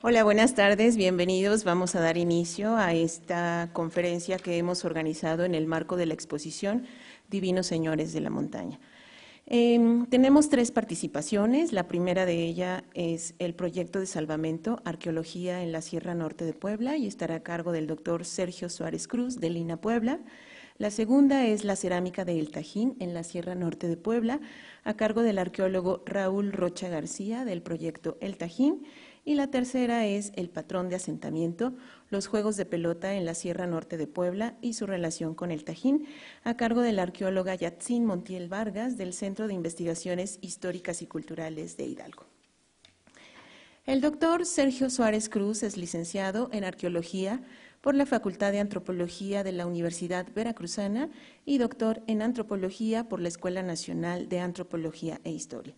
Hola, buenas tardes, bienvenidos. Vamos a dar inicio a esta conferencia que hemos organizado en el marco de la exposición Divinos Señores de la Montaña. Tenemos 3 participaciones. La primera de ellas es el proyecto de salvamento Arqueología en la Sierra Norte de Puebla y estará a cargo del doctor Sergio Suárez Cruz de Lina Puebla. La segunda es la cerámica de El Tajín en la Sierra Norte de Puebla, a cargo del arqueólogo Raúl Rocha García del proyecto El Tajín. Y la tercera es el patrón de asentamiento, los juegos de pelota en la Sierra Norte de Puebla y su relación con el Tajín, a cargo de la arqueóloga Yatzin Montiel Vargas del Centro de Investigaciones Históricas y Culturales de Hidalgo. El doctor Sergio Suárez Cruz es licenciado en Arqueología por la Facultad de Antropología de la Universidad Veracruzana y doctor en Antropología por la Escuela Nacional de Antropología e Historia.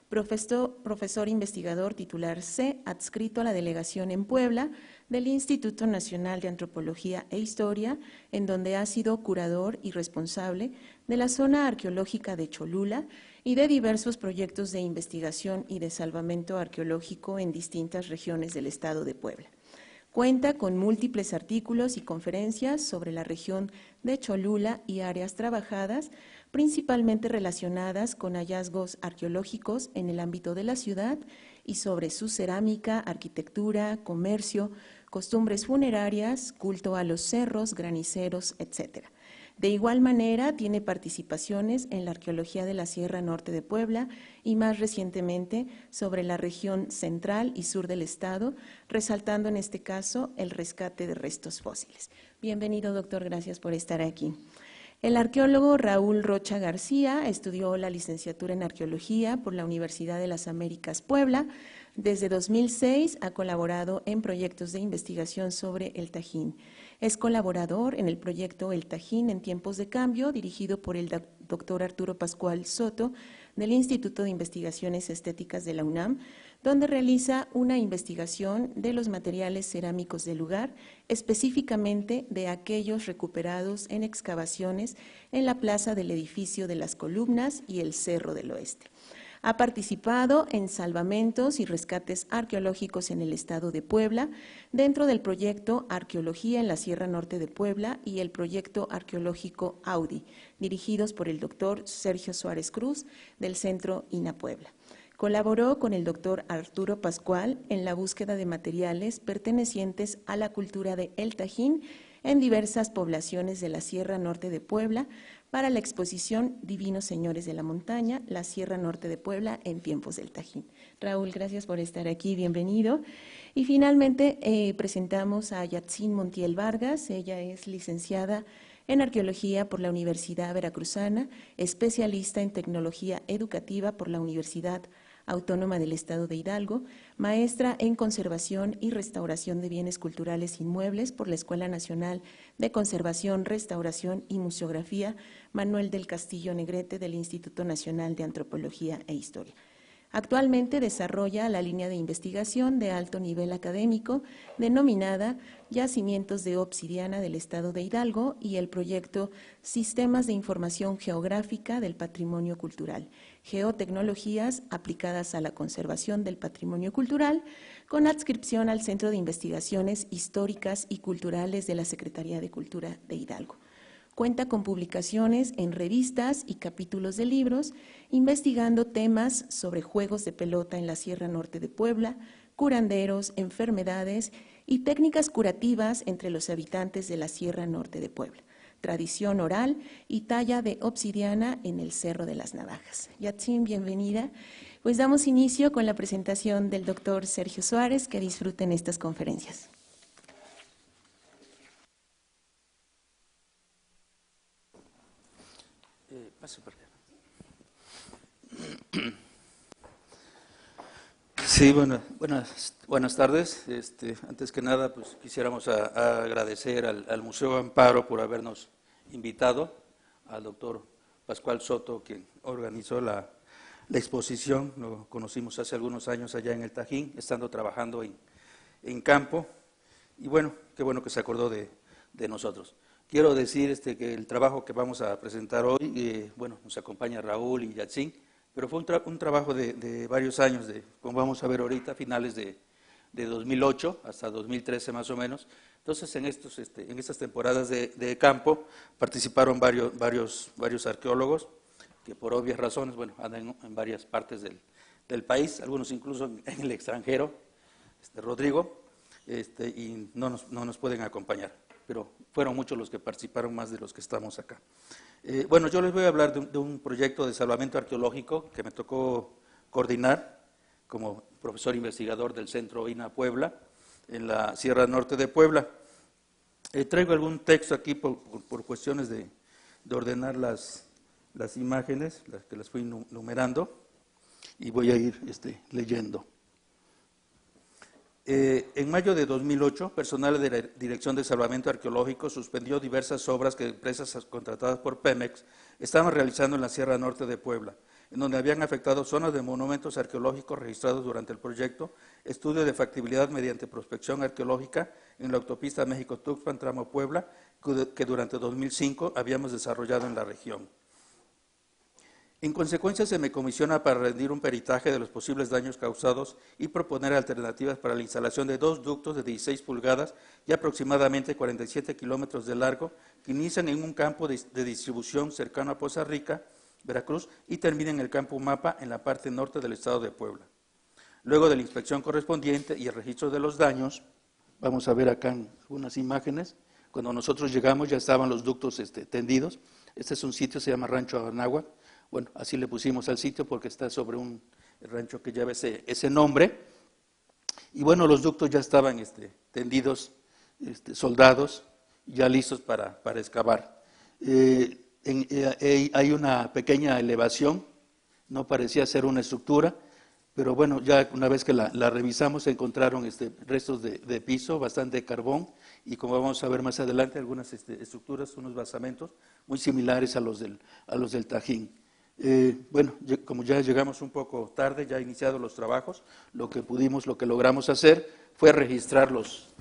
Profesor investigador titular C, adscrito a la delegación en Puebla del Instituto Nacional de Antropología e Historia, en donde ha sido curador y responsable de la zona arqueológica de Cholula y de diversos proyectos de investigación y de salvamento arqueológico en distintas regiones del estado de Puebla. Cuenta con múltiples artículos y conferencias sobre la región de Cholula y áreas trabajadas, principalmente relacionadas con hallazgos arqueológicos en el ámbito de la ciudad y sobre su cerámica, arquitectura, comercio, costumbres funerarias, culto a los cerros, graniceros, etc. De igual manera, tiene participaciones en la arqueología de la Sierra Norte de Puebla y más recientemente sobre la región central y sur del estado, resaltando en este caso el rescate de restos fósiles. Bienvenido, doctor, gracias por estar aquí. El arqueólogo Raúl Rocha García estudió la licenciatura en Arqueología por la Universidad de las Américas Puebla. Desde 2006 ha colaborado en proyectos de investigación sobre el Tajín. Es colaborador en el proyecto El Tajín en tiempos de cambio, dirigido por el doctor Arturo Pascual Soto del Instituto de Investigaciones Estéticas de la UNAM, donde realiza una investigación de los materiales cerámicos del lugar, específicamente de aquellos recuperados en excavaciones en la plaza del edificio de las Columnas y el Cerro del Oeste. Ha participado en salvamentos y rescates arqueológicos en el estado de Puebla, dentro del proyecto Arqueología en la Sierra Norte de Puebla y el proyecto arqueológico AUDI, dirigidos por el doctor Sergio Suárez Cruz del Centro INA Puebla. Colaboró con el doctor Arturo Pascual en la búsqueda de materiales pertenecientes a la cultura de El Tajín en diversas poblaciones de la Sierra Norte de Puebla para la exposición Divinos Señores de la Montaña, la Sierra Norte de Puebla en tiempos del Tajín. Raúl, gracias por estar aquí, bienvenido. Y finalmente presentamos a Yatzin Montiel Vargas. Ella es licenciada en Arqueología por la Universidad Veracruzana, especialista en Tecnología Educativa por la Universidad Autónoma del Estado de Hidalgo, maestra en Conservación y Restauración de Bienes Culturales Inmuebles por la Escuela Nacional de Conservación, Restauración y Museografía Manuel del Castillo Negrete del Instituto Nacional de Antropología e Historia. Actualmente desarrolla la línea de investigación de alto nivel académico denominada Yacimientos de Obsidiana del Estado de Hidalgo y el proyecto Sistemas de Información Geográfica del Patrimonio Cultural, Geotecnologías aplicadas a la conservación del patrimonio cultural, con adscripción al Centro de Investigaciones Históricas y Culturales de la Secretaría de Cultura de Hidalgo. Cuenta con publicaciones en revistas y capítulos de libros, investigando temas sobre juegos de pelota en la Sierra Norte de Puebla, curanderos, enfermedades y técnicas curativas entre los habitantes de la Sierra Norte de Puebla, tradición oral y talla de obsidiana en el Cerro de las Navajas. Yatzin, bienvenida. Pues damos inicio con la presentación del doctor Sergio Suárez, que disfruten estas conferencias. Sí, buenas tardes. Antes que nada, pues quisiéramos agradecer al Museo Amparo por habernos invitado, al doctor Pascual Soto, quien organizó la exposición. Lo conocimos hace algunos años allá en el Tajín, estando trabajando en campo, y bueno, qué bueno que se acordó de nosotros. Quiero decir que el trabajo que vamos a presentar hoy, nos acompaña Raúl y Yatzin, pero fue un trabajo de varios años, como vamos a ver ahorita, finales de de 2008 hasta 2013 más o menos. Entonces, en estas temporadas de campo participaron varios arqueólogos que por obvias razones, bueno, andan en varias partes del país, algunos incluso en el extranjero, Rodrigo, y no nos pueden acompañar, pero fueron muchos los que participaron, más de los que estamos acá. Bueno, yo les voy a hablar de un proyecto de salvamento arqueológico que me tocó coordinar como profesor investigador del Centro INA Puebla, en la Sierra Norte de Puebla. Traigo algún texto aquí por cuestiones de ordenar las imágenes, que las fui numerando, y voy a ir leyendo. En mayo de 2008, personal de la Dirección de Salvamento Arqueológico suspendió diversas obras que empresas contratadas por Pemex estaban realizando en la Sierra Norte de Puebla, en donde habían afectado zonas de monumentos arqueológicos registrados durante el proyecto Estudio de Factibilidad mediante Prospección Arqueológica en la autopista México-Tuxpan, tramo Puebla, que durante 2005 habíamos desarrollado en la región. En consecuencia, se me comisiona para rendir un peritaje de los posibles daños causados y proponer alternativas para la instalación de 2 ductos de 16 pulgadas y aproximadamente 47 kilómetros de largo que inician en un campo de distribución cercano a Poza Rica, Veracruz, y terminan en el campo Mapa en la parte norte del estado de Puebla. Luego de la inspección correspondiente y el registro de los daños, vamos a ver acá en algunas imágenes, cuando nosotros llegamos ya estaban los ductos tendidos. Este es un sitio, se llama Rancho Anáhuac. Bueno, así le pusimos al sitio porque está sobre un rancho que lleva ese nombre. Y bueno, los ductos ya estaban tendidos, soldados, ya listos para excavar. Hay una pequeña elevación, no parecía ser una estructura, pero bueno, ya una vez que la revisamos se encontraron restos de piso, bastante carbón, y como vamos a ver más adelante, algunas estructuras, unos basamentos muy similares a los del Tajín. Bueno, como ya llegamos un poco tarde, ya iniciados los trabajos, lo que logramos hacer fue registrar los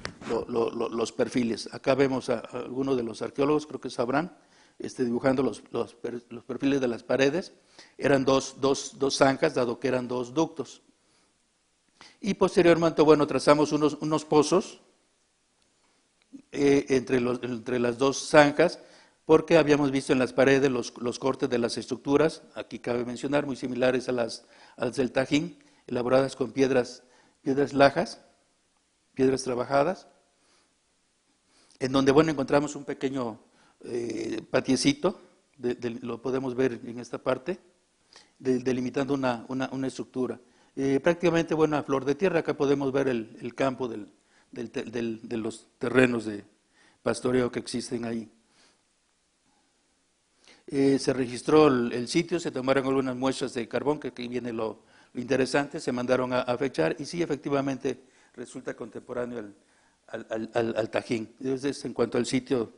perfiles. Acá vemos a algunos de los arqueólogos, creo que sabrán, dibujando los perfiles de las paredes. Eran dos zanjas, dado que eran 2 ductos. Y posteriormente, bueno, trazamos unos pozos entre las 2 zanjas, porque habíamos visto en las paredes los cortes de las estructuras, aquí cabe mencionar, muy similares a las del Tajín, elaboradas con piedras lajas, piedras trabajadas, en donde, bueno, encontramos un pequeño patiecito, lo podemos ver en esta parte, delimitando una estructura. Prácticamente, bueno, a flor de tierra, acá podemos ver el campo de los terrenos de pastoreo que existen ahí. Se registró el sitio, se tomaron algunas muestras de carbón, que aquí viene lo interesante, se mandaron a fechar, y sí, efectivamente, resulta contemporáneo al Tajín. Entonces, en cuanto al sitio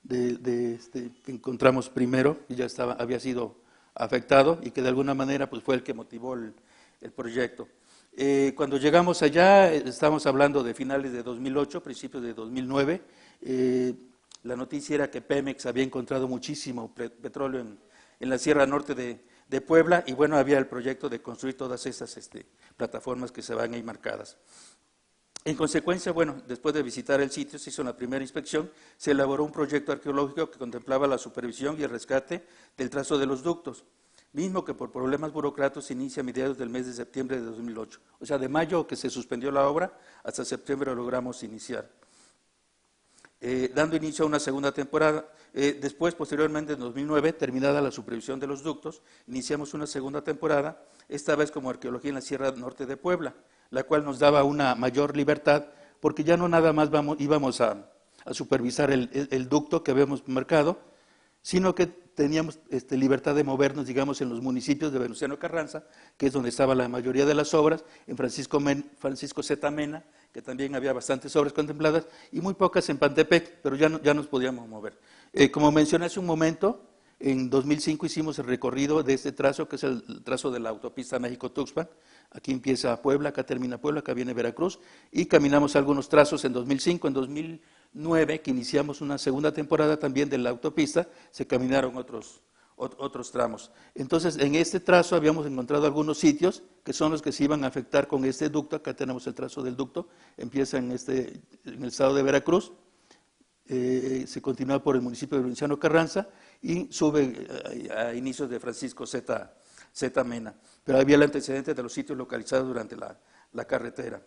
que encontramos primero, y ya había sido afectado, y que de alguna manera pues, fue el que motivó el proyecto. Cuando llegamos allá, estamos hablando de finales de 2008, principios de 2009, la noticia era que Pemex había encontrado muchísimo petróleo en la Sierra Norte de Puebla, y bueno, había el proyecto de construir todas esas plataformas que se van ahí marcadas. En consecuencia, bueno, después de visitar el sitio, se hizo una primera inspección, se elaboró un proyecto arqueológico que contemplaba la supervisión y el rescate del trazo de los ductos, mismo que por problemas burocráticos se inicia a mediados del mes de septiembre de 2008. O sea, de mayo que se suspendió la obra, hasta septiembre logramos iniciar. Dando inicio a una segunda temporada. Después, posteriormente, en 2009, terminada la supervisión de los ductos, iniciamos una segunda temporada, esta vez como arqueología en la Sierra Norte de Puebla, la cual nos daba una mayor libertad, porque ya no nada más íbamos a supervisar el ducto que habíamos marcado, sino que teníamos libertad de movernos, digamos, en los municipios de Venustiano Carranza, que es donde estaba la mayoría de las obras, en Francisco Zeta Mena, que también había bastantes obras contempladas, y muy pocas en Pantepec, pero ya nos podíamos mover. Como mencioné hace un momento, en 2005 hicimos el recorrido de este trazo, que es el trazo de la autopista México-Tuxpan. Aquí empieza Puebla, acá termina Puebla, acá viene Veracruz, y caminamos algunos trazos en 2005, en 2009, que iniciamos una segunda temporada también de la autopista, se caminaron otros otros tramos. Entonces, en este trazo habíamos encontrado algunos sitios que son los que se iban a afectar con este ducto. Acá tenemos el trazo del ducto, empieza en el estado de Veracruz, se continúa por el municipio de Venustiano Carranza y sube a inicios de Francisco Z. Mena. Pero había el antecedente de los sitios localizados durante la carretera.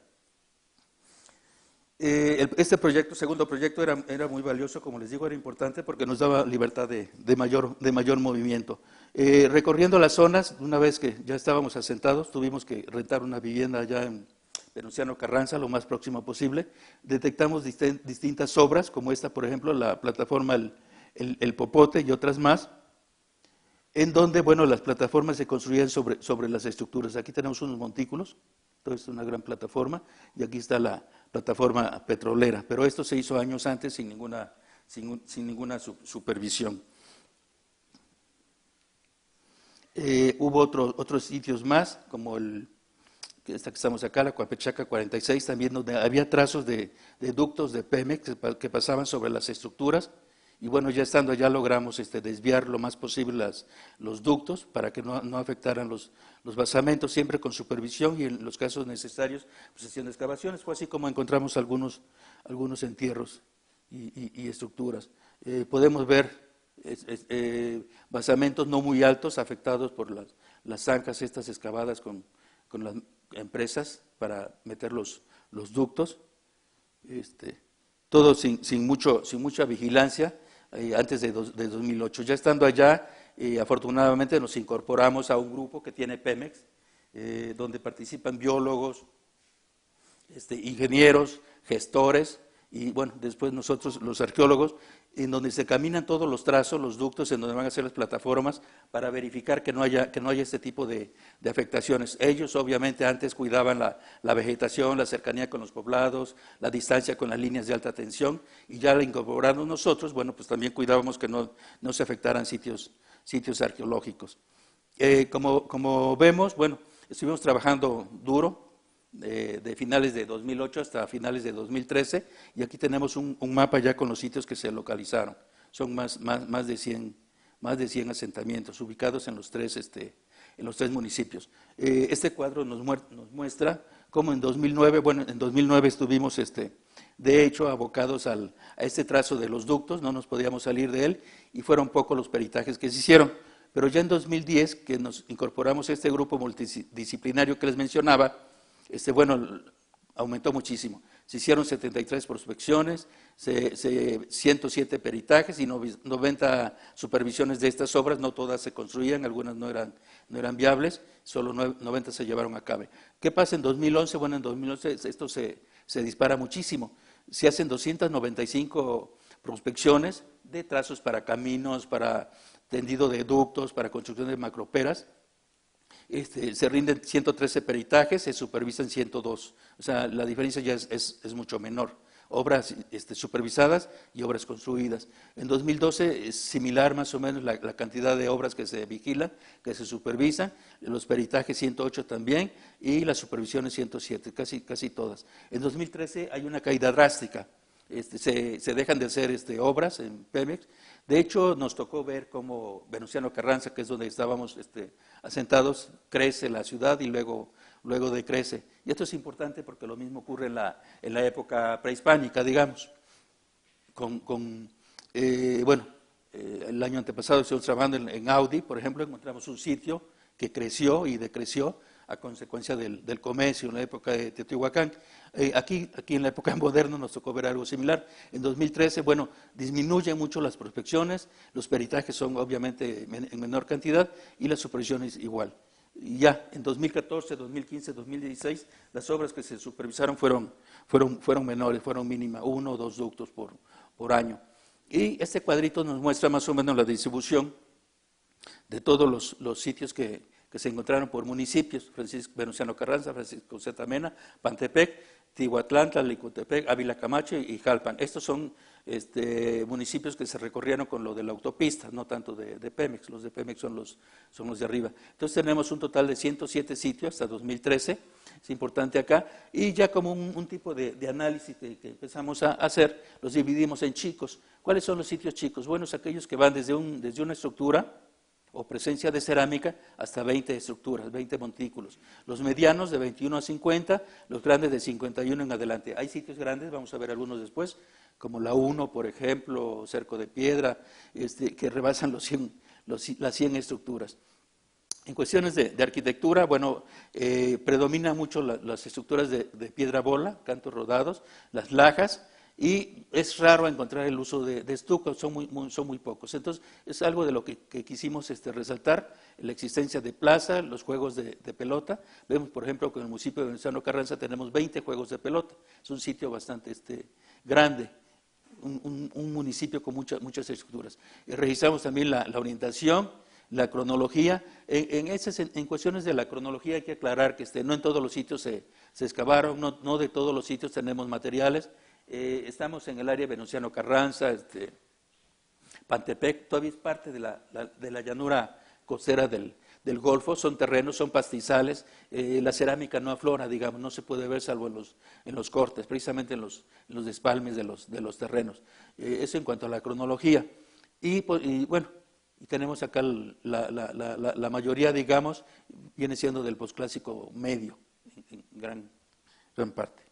Este proyecto, segundo proyecto, era muy valioso, como les digo, era importante porque nos daba libertad de mayor movimiento. Recorriendo las zonas, una vez que ya estábamos asentados, tuvimos que rentar una vivienda allá en Venustiano Carranza, lo más próximo posible. Detectamos distintas obras, como esta, por ejemplo, la plataforma el Popote y otras más, en donde, bueno, las plataformas se construían sobre las estructuras. Aquí tenemos unos montículos, todo esto es una gran plataforma, y aquí está la plataforma petrolera, pero esto se hizo años antes sin ninguna supervisión. Hubo otros sitios más, como esta que estamos acá, la Coapechaca 46, también donde había trazos de ductos de Pemex que pasaban sobre las estructuras, y bueno, ya estando allá logramos desviar lo más posible los ductos para que no afectaran los basamentos, siempre con supervisión y en los casos necesarios, pues haciendo excavaciones. Fue así como encontramos algunos entierros y estructuras. Podemos ver basamentos no muy altos afectados por las zancas estas excavadas con las empresas para meter los ductos, todo sin mucha vigilancia. Antes de 2008. Ya estando allá, afortunadamente nos incorporamos a un grupo que tiene Pemex, donde participan biólogos, ingenieros, gestores, y bueno, después nosotros los arqueólogos, en donde se caminan todos los trazos, los ductos, en donde van a ser las plataformas, para verificar que no haya este tipo de afectaciones. Ellos obviamente antes cuidaban la vegetación, la cercanía con los poblados, la distancia con las líneas de alta tensión, y ya la incorporando nosotros, bueno, pues también cuidábamos que no se afectaran sitios arqueológicos. Como vemos, bueno, estuvimos trabajando duro, de finales de 2008 hasta finales de 2013, y aquí tenemos un mapa ya con los sitios que se localizaron. Son más de 100 asentamientos ubicados en los tres municipios. Este cuadro nos muestra cómo en 2009, bueno, en 2009 estuvimos de hecho abocados a este trazo de los ductos, no nos podíamos salir de él, y fueron pocos los peritajes que se hicieron. Pero ya en 2010, que nos incorporamos a este grupo multidisciplinario que les mencionaba, bueno, aumentó muchísimo. Se hicieron 73 prospecciones, 107 peritajes y 90 supervisiones de estas obras. No todas se construían, algunas no eran viables, solo 90 se llevaron a cabo. ¿Qué pasa en 2011? Bueno, en 2011 esto se dispara muchísimo. Se hacen 295 prospecciones de trazos para caminos, para tendido de ductos, para construcción de macroperas. Se rinden 113 peritajes, se supervisan 102. O sea, la diferencia ya es mucho menor. Obras supervisadas y obras construidas. En 2012 es similar más o menos la cantidad de obras que se vigilan, que se supervisan, los peritajes 108 también y las supervisiones 107, casi todas. En 2013 hay una caída drástica. Se dejan de hacer obras en Pemex. De hecho, nos tocó ver cómo Venustiano Carranza, que es donde estábamos asentados, crece la ciudad y luego decrece. Y esto es importante porque lo mismo ocurre en la época prehispánica, digamos. El año antepasado estuvimos trabajando en Audi, por ejemplo, encontramos un sitio que creció y decreció a consecuencia del comercio en la época de Teotihuacán. Aquí en la época moderna nos tocó ver algo similar. En 2013, bueno, disminuyen mucho las prospecciones, los peritajes son obviamente en menor cantidad y las supervisiones igual. Y ya en 2014, 2015, 2016, las obras que se supervisaron fueron menores, fueron mínima, 1 o 2 ductos por año. Y este cuadrito nos muestra más o menos la distribución de todos los sitios que se encontraron por municipios: Venustiano Carranza, Francisco Z. Mena, Pantepec, Tihuatlán, Tlalicotepec, Ávila Camacho y Jalpan. Estos son municipios que se recorrieron con lo de la autopista, no tanto de Pemex. Los de Pemex son los de arriba. Entonces tenemos un total de 107 sitios hasta 2013, es importante acá, y ya como un tipo de análisis que empezamos a hacer, los dividimos en chicos. ¿Cuáles son los sitios chicos? Bueno, es aquellos que van desde una estructura, o presencia de cerámica hasta 20 estructuras, 20 montículos. Los medianos de 21 a 50, los grandes de 51 en adelante. Hay sitios grandes, vamos a ver algunos después, como la 1, por ejemplo, Cerco de Piedra, que rebasan las 100 estructuras. En cuestiones de arquitectura, bueno, predominan mucho las estructuras de piedra bola, cantos rodados, las lajas, y es raro encontrar el uso de estuco, son muy pocos. Entonces, es algo de lo que quisimos resaltar, la existencia de plaza, los juegos de pelota. Vemos, por ejemplo, que en el municipio de Venustiano Carranza tenemos 20 juegos de pelota. Es un sitio bastante grande, un municipio con muchas estructuras. Registramos también la orientación, la cronología. En cuestiones de la cronología hay que aclarar que no en todos los sitios se excavaron, no de todos los sitios tenemos materiales. Estamos en el área de Venustiano Carranza, Pantepec, todavía es parte de la llanura costera del Golfo, son terrenos, son pastizales, la cerámica no aflora, digamos, no se puede ver salvo en los cortes, precisamente en los despalmes de los terrenos. Eso en cuanto a la cronología. Y bueno, tenemos acá la mayoría, digamos, viene siendo del posclásico medio, en gran parte.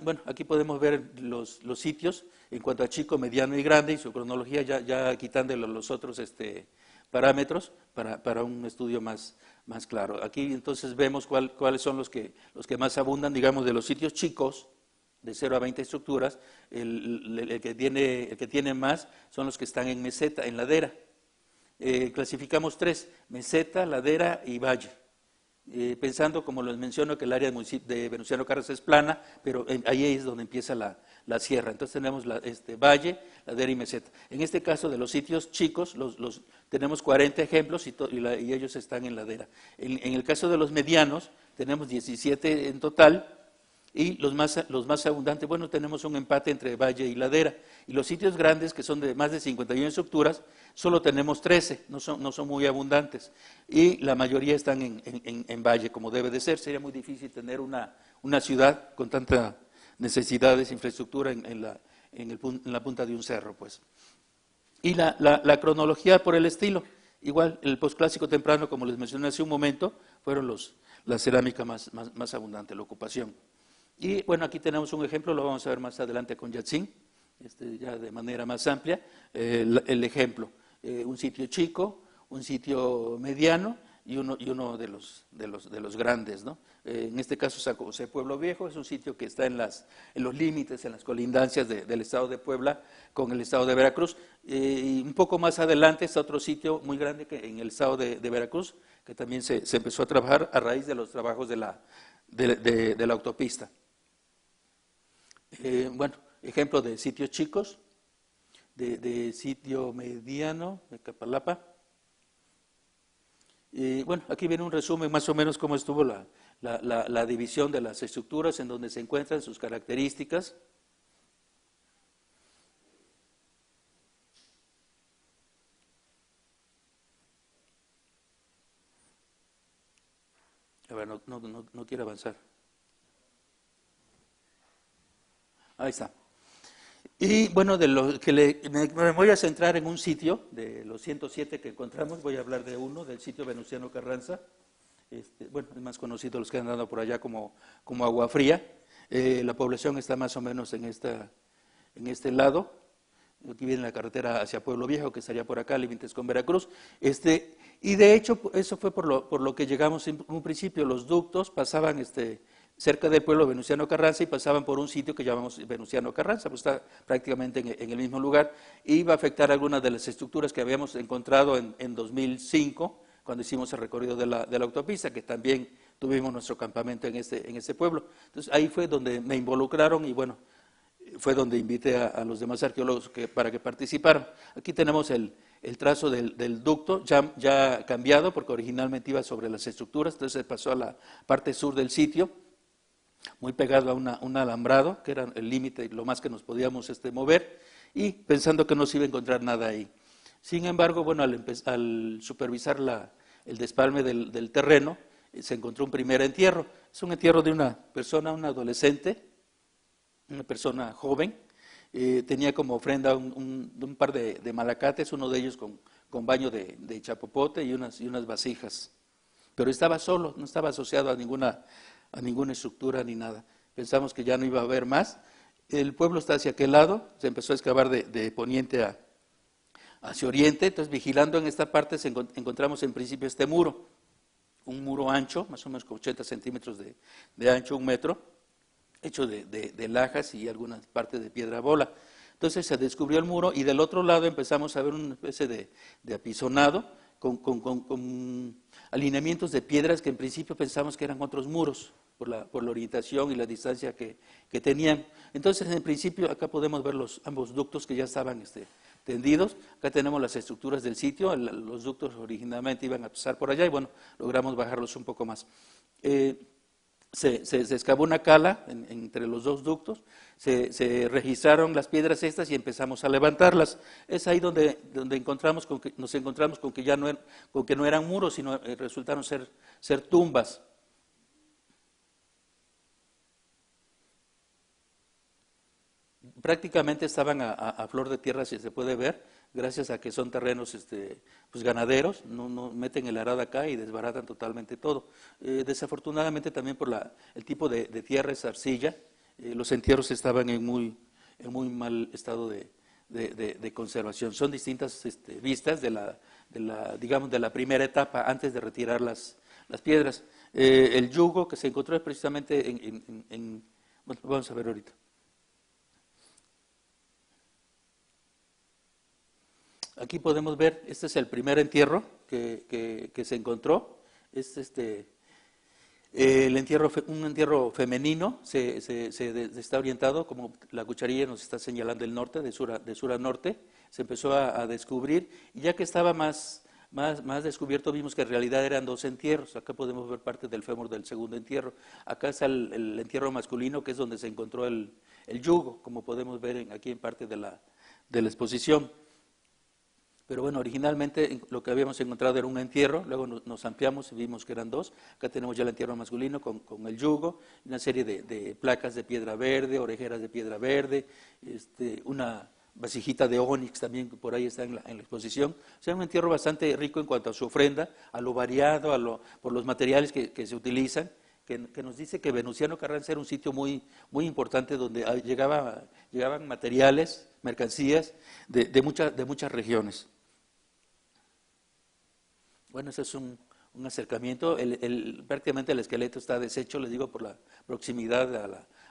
Bueno, aquí podemos ver los sitios en cuanto a chico, mediano y grande, y su cronología, ya quitando los otros parámetros para un estudio más claro. Aquí entonces vemos cuáles son los que más abundan, digamos, de los sitios chicos, de 0 a 20 estructuras. El que tiene más son los que están en meseta, en ladera. Clasificamos 3, meseta, ladera y valle. Pensando, como les menciono, que el área de Venustiano Carranza es plana, pero ahí es donde empieza la sierra. Entonces tenemos valle, ladera y meseta. En este caso de los sitios chicos, tenemos 40 ejemplos y ellos están en ladera. En el caso de los medianos, tenemos 17 en total, y los más abundantes, bueno, tenemos un empate entre valle y ladera. Y los sitios grandes, que son de más de 51 estructuras, solo tenemos 13, no son muy abundantes. Y la mayoría están en valle, como debe de ser. Sería muy difícil tener una ciudad con tantas necesidades, infraestructura en la punta de un cerro, pues. Y la cronología por el estilo, igual, el posclásico temprano, como les mencioné hace un momento, fueron la cerámica más abundante, la ocupación. Y bueno, aquí tenemos un ejemplo, lo vamos a ver más adelante con Yatzin, ya de manera más amplia, el ejemplo, un sitio chico, un sitio mediano y uno de los grandes, ¿no? En este caso San José Pueblo Viejo es un sitio que está en los límites, en las colindancias del estado de Puebla con el estado de Veracruz, y un poco más adelante está otro sitio muy grande que en el estado de Veracruz, que también se empezó a trabajar a raíz de los trabajos de la autopista. Bueno, ejemplo de sitios chicos, de sitio mediano, de Capalapa. Bueno, aquí viene un resumen más o menos cómo estuvo la división de las estructuras, en donde se encuentran sus características. A ver, no quiero avanzar. Ahí está. Y bueno, me voy a centrar en un sitio, de los 107 que encontramos, voy a hablar de uno, del sitio Venustiano Carranza. Bueno, es más conocido los que han andado por allá como Agua Fría. La población está más o menos en este lado. Aquí viene la carretera hacia Pueblo Viejo, que estaría por acá, límites con Veracruz. Y de hecho, eso fue por lo que llegamos en un principio. Los ductos pasaban cerca del pueblo Venustiano Carranza y pasaban por un sitio que llamamos Venustiano Carranza, pues está prácticamente en el mismo lugar, y iba a afectar algunas de las estructuras que habíamos encontrado en 2005, cuando hicimos el recorrido de la autopista, que también tuvimos nuestro campamento en este pueblo. Entonces ahí fue donde me involucraron y bueno, fue donde invité a los demás arqueólogos para que participaran. Aquí tenemos el trazo del ducto, ya cambiado, porque originalmente iba sobre las estructuras, entonces se pasó a la parte sur del sitio, muy pegado a un alambrado, que era el límite y lo más que nos podíamos mover, y pensando que no se iba a encontrar nada ahí. Sin embargo, bueno, al supervisar el despalme del terreno, se encontró un primer entierro. Es un entierro de una persona, un adolescente, una persona joven, tenía como ofrenda un par de malacates, uno de ellos con baño de chapopote y unas vasijas. Pero estaba solo, no estaba asociado a ninguna estructura ni nada. Pensamos que ya no iba a haber más. El pueblo está hacia aquel lado, se empezó a excavar de poniente hacia oriente, entonces vigilando en esta parte encontramos en principio este muro, un muro ancho, más o menos con 80 centímetros de ancho, 1 metro, hecho de lajas y algunas partes de piedra bola. Entonces se descubrió el muro y del otro lado empezamos a ver una especie de apisonado con alineamientos de piedras que en principio pensamos que eran otros muros por la orientación y la distancia que tenían. Entonces en principio acá podemos ver ambos ductos que ya estaban tendidos. Acá tenemos las estructuras del sitio, los ductos originalmente iban a pasar por allá y bueno, logramos bajarlos un poco más. Se excavó una cala entre los dos ductos, se registraron las piedras estas y empezamos a levantarlas. Es ahí donde nos encontramos con que ya no eran muros, sino resultaron ser tumbas. Prácticamente estaban a flor de tierra, si se puede ver, gracias a que son terrenos pues ganaderos, no meten el arado acá y desbaratan totalmente todo. Desafortunadamente también por el tipo de tierra es arcilla, los entierros estaban en muy mal estado de conservación. Son distintas vistas digamos, de la primera etapa antes de retirar las piedras. El yugo que se encontró es precisamente bueno, vamos a ver ahorita. Aquí podemos ver, este es el primer entierro que se encontró, un entierro femenino, se está orientado, como la cucharilla nos está señalando el norte, de sur a norte, se empezó a descubrir, y ya que estaba más descubierto, vimos que en realidad eran 2 entierros. Acá podemos ver parte del fémur del segundo entierro. Acá está el entierro masculino, que es donde se encontró el yugo, como podemos ver aquí en parte de la exposición. Pero bueno, originalmente lo que habíamos encontrado era un entierro, luego nos ampliamos y vimos que eran 2. Acá tenemos ya el entierro masculino con el yugo, una serie de placas de piedra verde, orejeras de piedra verde, una vasijita de ónix también que por ahí está en la exposición. O sea, un entierro bastante rico en cuanto a su ofrenda, a lo variado, por los materiales que se utilizan, que nos dice que Venustiano Carranza era un sitio muy importante donde llegaban materiales, mercancías de muchas regiones. Bueno, ese es un acercamiento. Prácticamente el esqueleto está deshecho, les digo, por la proximidad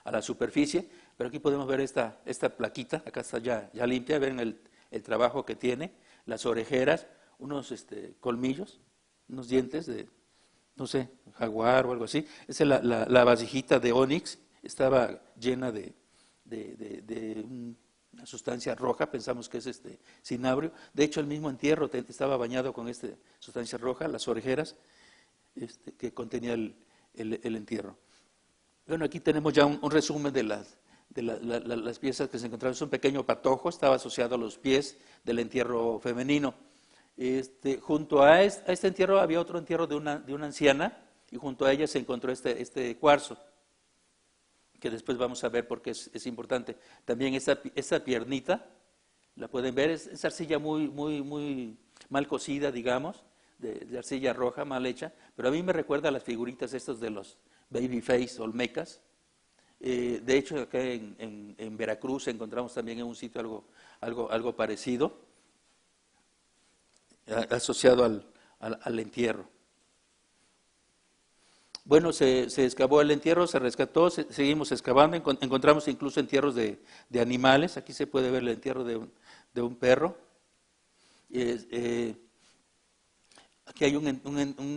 a la superficie, pero aquí podemos ver esta plaquita, acá está ya limpia, ven el trabajo que tiene, las orejeras, unos colmillos, unos dientes de, no sé, jaguar o algo así. Esa es la vasijita de ónix, estaba llena de una sustancia roja, pensamos que es cinabrio. De hecho, el mismo entierro estaba bañado con esta sustancia roja, las orejeras que contenía el entierro. Bueno, aquí tenemos ya un resumen de las piezas que se encontraron. Es un pequeño patojo, estaba asociado a los pies del entierro femenino. Junto a este entierro había otro entierro de una anciana, y junto a ella se encontró este cuarzo, que después vamos a ver porque es importante. También esa piernita, la pueden ver, es arcilla muy mal cocida, digamos, de arcilla roja, mal hecha, pero a mí me recuerda a las figuritas estos de los babyface olmecas. De hecho, acá en Veracruz encontramos también en un sitio algo parecido, asociado al entierro. Bueno, se excavó el entierro, se rescató, seguimos excavando, encontramos incluso entierros de animales. Aquí se puede ver el entierro de un perro. Aquí hay un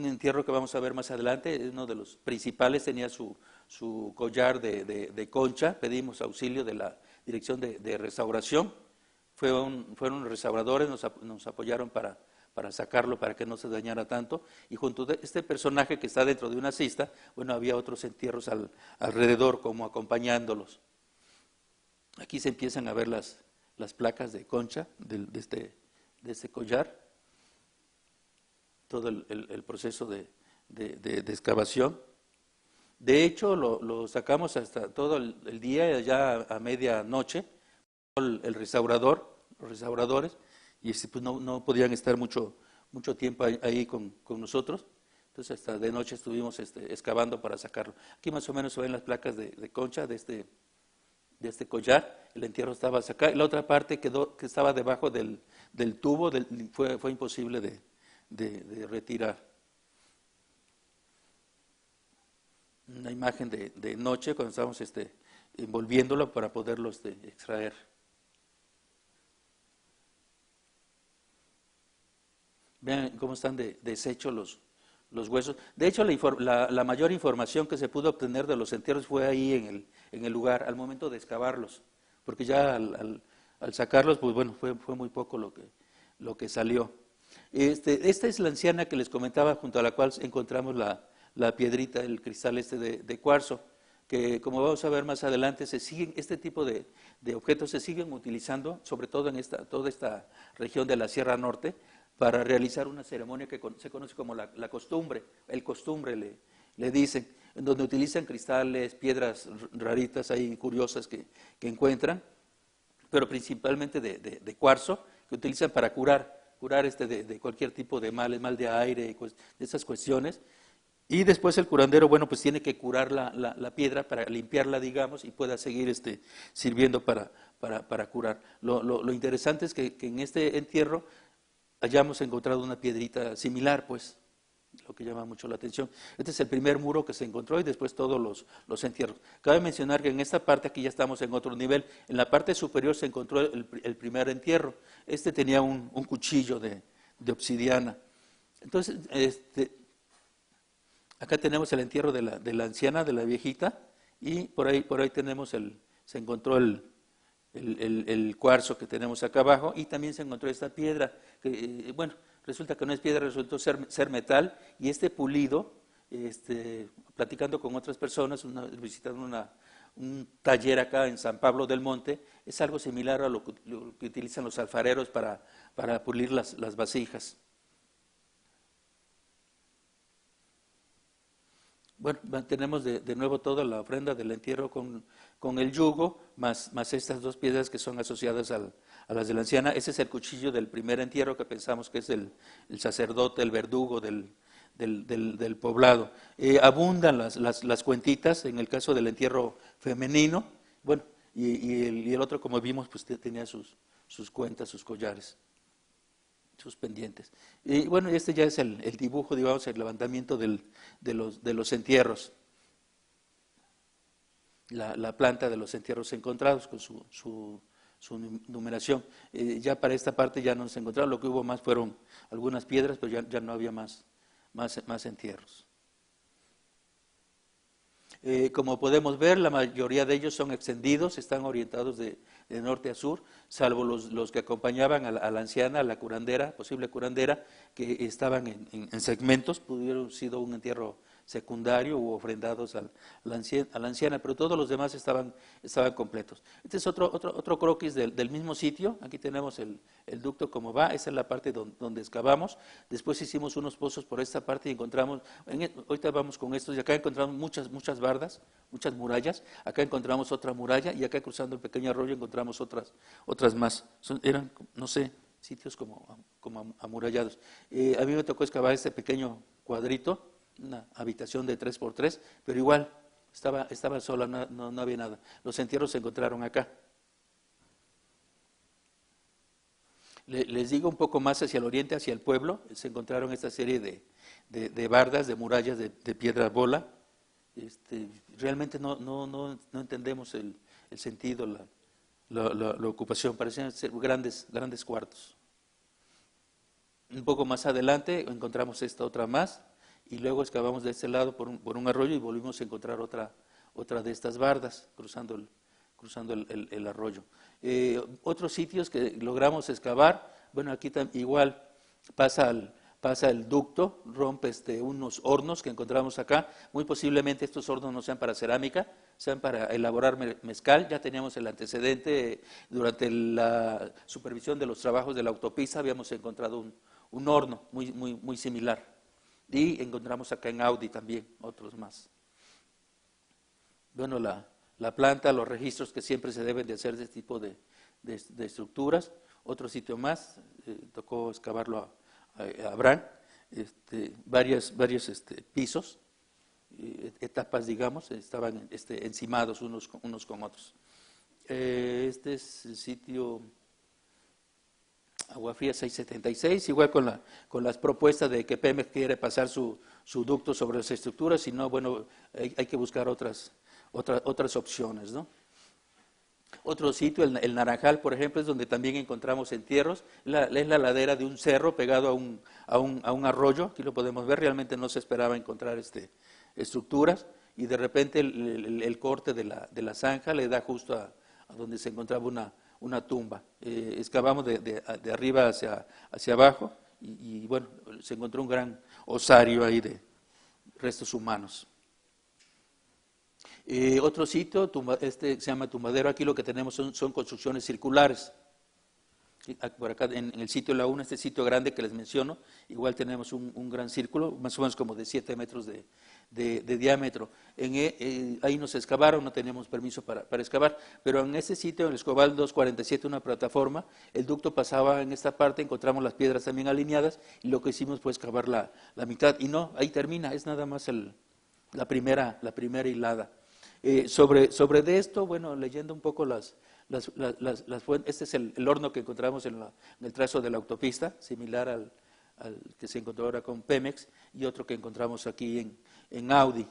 entierro que vamos a ver más adelante, es uno de los principales, tenía su collar de concha. Pedimos auxilio de la Dirección de Restauración, fueron restauradores, nos apoyaron para sacarlo, para que no se dañara tanto, y junto a este personaje que está dentro de una cista, bueno, había otros entierros alrededor, como acompañándolos. Aquí se empiezan a ver las placas de concha de este collar, todo el proceso de excavación. De hecho, lo sacamos hasta todo el día, ya a medianoche, el restaurador, los restauradores, y pues no podían estar mucho tiempo ahí con nosotros. Entonces hasta de noche estuvimos excavando para sacarlo. Aquí más o menos se ven las placas de concha de este collar. El entierro estaba hasta acá, y la otra parte que estaba debajo del tubo, fue imposible de retirar. Una imagen de noche cuando estábamos envolviéndolo para poderlo extraer. Vean cómo están deshechos los huesos. De hecho, la mayor información que se pudo obtener de los entierros fue ahí en el lugar, al momento de excavarlos, porque ya al sacarlos, pues bueno, fue muy poco lo que salió. Esta es la anciana que les comentaba, junto a la cual encontramos la piedrita, el cristal de cuarzo, que como vamos a ver más adelante, este tipo de objetos se siguen utilizando, sobre todo en toda esta región de la Sierra Norte, para realizar una ceremonia que se conoce como la costumbre, el costumbre le dicen, en donde utilizan cristales, piedras raritas ahí curiosas que encuentran, pero principalmente de cuarzo, que utilizan para curar de cualquier tipo de mal de aire, de esas cuestiones. Y después el curandero, bueno, pues tiene que curar la piedra para limpiarla, digamos, y pueda seguir sirviendo para curar. Lo interesante es que en este entierro hayamos encontrado una piedrita similar, pues, lo que llama mucho la atención. Este es el primer muro que se encontró y después todos los entierros. Cabe mencionar que en esta parte, aquí ya estamos en otro nivel, en la parte superior se encontró el primer entierro. Este tenía un cuchillo de obsidiana. Entonces, acá tenemos el entierro de la anciana, de la viejita, y por ahí se encontró el cuarzo que tenemos acá abajo, y también se encontró esta piedra, que bueno, resulta que no es piedra, resultó ser metal, y pulido, platicando con otras personas, visitando un taller acá en San Pablo del Monte, es algo similar a lo que utilizan los alfareros para pulir las vasijas. Bueno, tenemos de nuevo toda la ofrenda del entierro con el yugo, más estas dos piedras que son asociadas a las de la anciana. Ese es el cuchillo del primer entierro, que pensamos que es el sacerdote, el verdugo del poblado. Abundan las cuentitas, en el caso del entierro femenino, bueno, y el otro, como vimos, pues tenía sus cuentas, sus collares, sus pendientes. Y bueno, este ya es el dibujo, digamos, el levantamiento de los entierros. La planta de los entierros encontrados con su numeración. Ya para esta parte ya no se encontraron, lo que hubo más fueron algunas piedras, pero ya no había más entierros. Como podemos ver, la mayoría de ellos son extendidos, están orientados de norte a sur, salvo los que acompañaban a la anciana, a la curandera, posible curandera, que estaban en segmentos, pudieron haber sido un entierro secundario u ofrendados a la anciana, pero todos los demás estaban completos. Este es otro croquis del mismo sitio. Aquí tenemos el ducto como va, esa es la parte donde excavamos. Después hicimos unos pozos por esta parte y encontramos, ahorita vamos con estos, y acá encontramos muchas bardas, muchas murallas. Acá encontramos otra muralla, y acá cruzando el pequeño arroyo encontramos otras más. Eran, no sé, sitios como amurallados. A mí me tocó excavar este pequeño cuadrito, una habitación de 3x3, pero igual estaba sola, no había nada. Los entierros se encontraron acá. Les digo un poco más hacia el oriente, hacia el pueblo, se encontraron esta serie de bardas, de murallas de piedra bola. Realmente no entendemos el sentido, la ocupación, parecían ser grandes cuartos. Un poco más adelante encontramos esta otra más, y luego excavamos de este lado por un arroyo y volvimos a encontrar otra de estas bardas cruzando el arroyo. Otros sitios que logramos excavar, bueno, aquí igual pasa el ducto, rompe unos hornos que encontramos acá. Muy posiblemente estos hornos no sean para cerámica, sean para elaborar mezcal. Ya teníamos el antecedente, durante la supervisión de los trabajos de la autopista habíamos encontrado un horno muy similar. Y encontramos acá en Audi también otros más. Bueno, la planta, los registros que siempre se deben de hacer de este tipo de de estructuras. Otro sitio más, tocó excavarlo a Abraham, varios pisos, etapas, digamos, estaban encimados unos con otros. Este es el sitio Agua Fría 676, igual con las propuestas de que Pemex quiere pasar su ducto sobre las estructuras, si no, bueno, hay que buscar otras opciones, ¿no? Otro sitio, el Naranjal, por ejemplo, es donde también encontramos entierros. Es la ladera de un cerro pegado a un arroyo. Aquí lo podemos ver. Realmente no se esperaba encontrar estructuras. Y de repente el corte de la zanja le da justo a donde se encontraba una tumba. Excavamos de arriba hacia abajo y bueno, se encontró un gran osario ahí de restos humanos. Otro sitio, se llama Tumbadero, aquí lo que tenemos son construcciones circulares. Por acá en el sitio La Una, este sitio grande que les menciono, igual tenemos un gran círculo, más o menos como de 7 metros de diámetro. Ahí nos excavaron, no teníamos permiso para excavar, pero en ese sitio, en el Escobal 247, una plataforma, el ducto pasaba en esta parte, encontramos las piedras también alineadas, y lo que hicimos fue excavar la mitad, y no, ahí termina, es nada más la primera hilada. Sobre de esto, bueno, leyendo un poco las fuentes, este es el horno que encontramos en el trazo de la autopista, similar al que se encontró ahora con Pemex, y otro que encontramos aquí en Audi.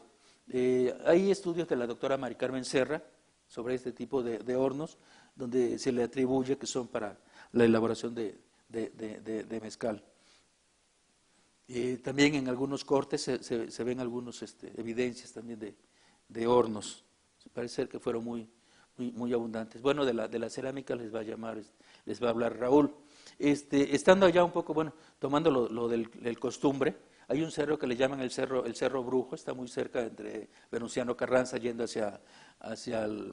Hay estudios de la doctora Mari Carmen Serra sobre este tipo de hornos, donde se le atribuye que son para la elaboración de mezcal. También en algunos cortes se ven algunas evidencias también de hornos. Parece ser que fueron muy abundantes. Bueno, de la cerámica les va a hablar Raúl. Estando allá un poco, bueno, tomando lo del costumbre, hay un cerro que le llaman el cerro Brujo, está muy cerca entre Venustiano Carranza, yendo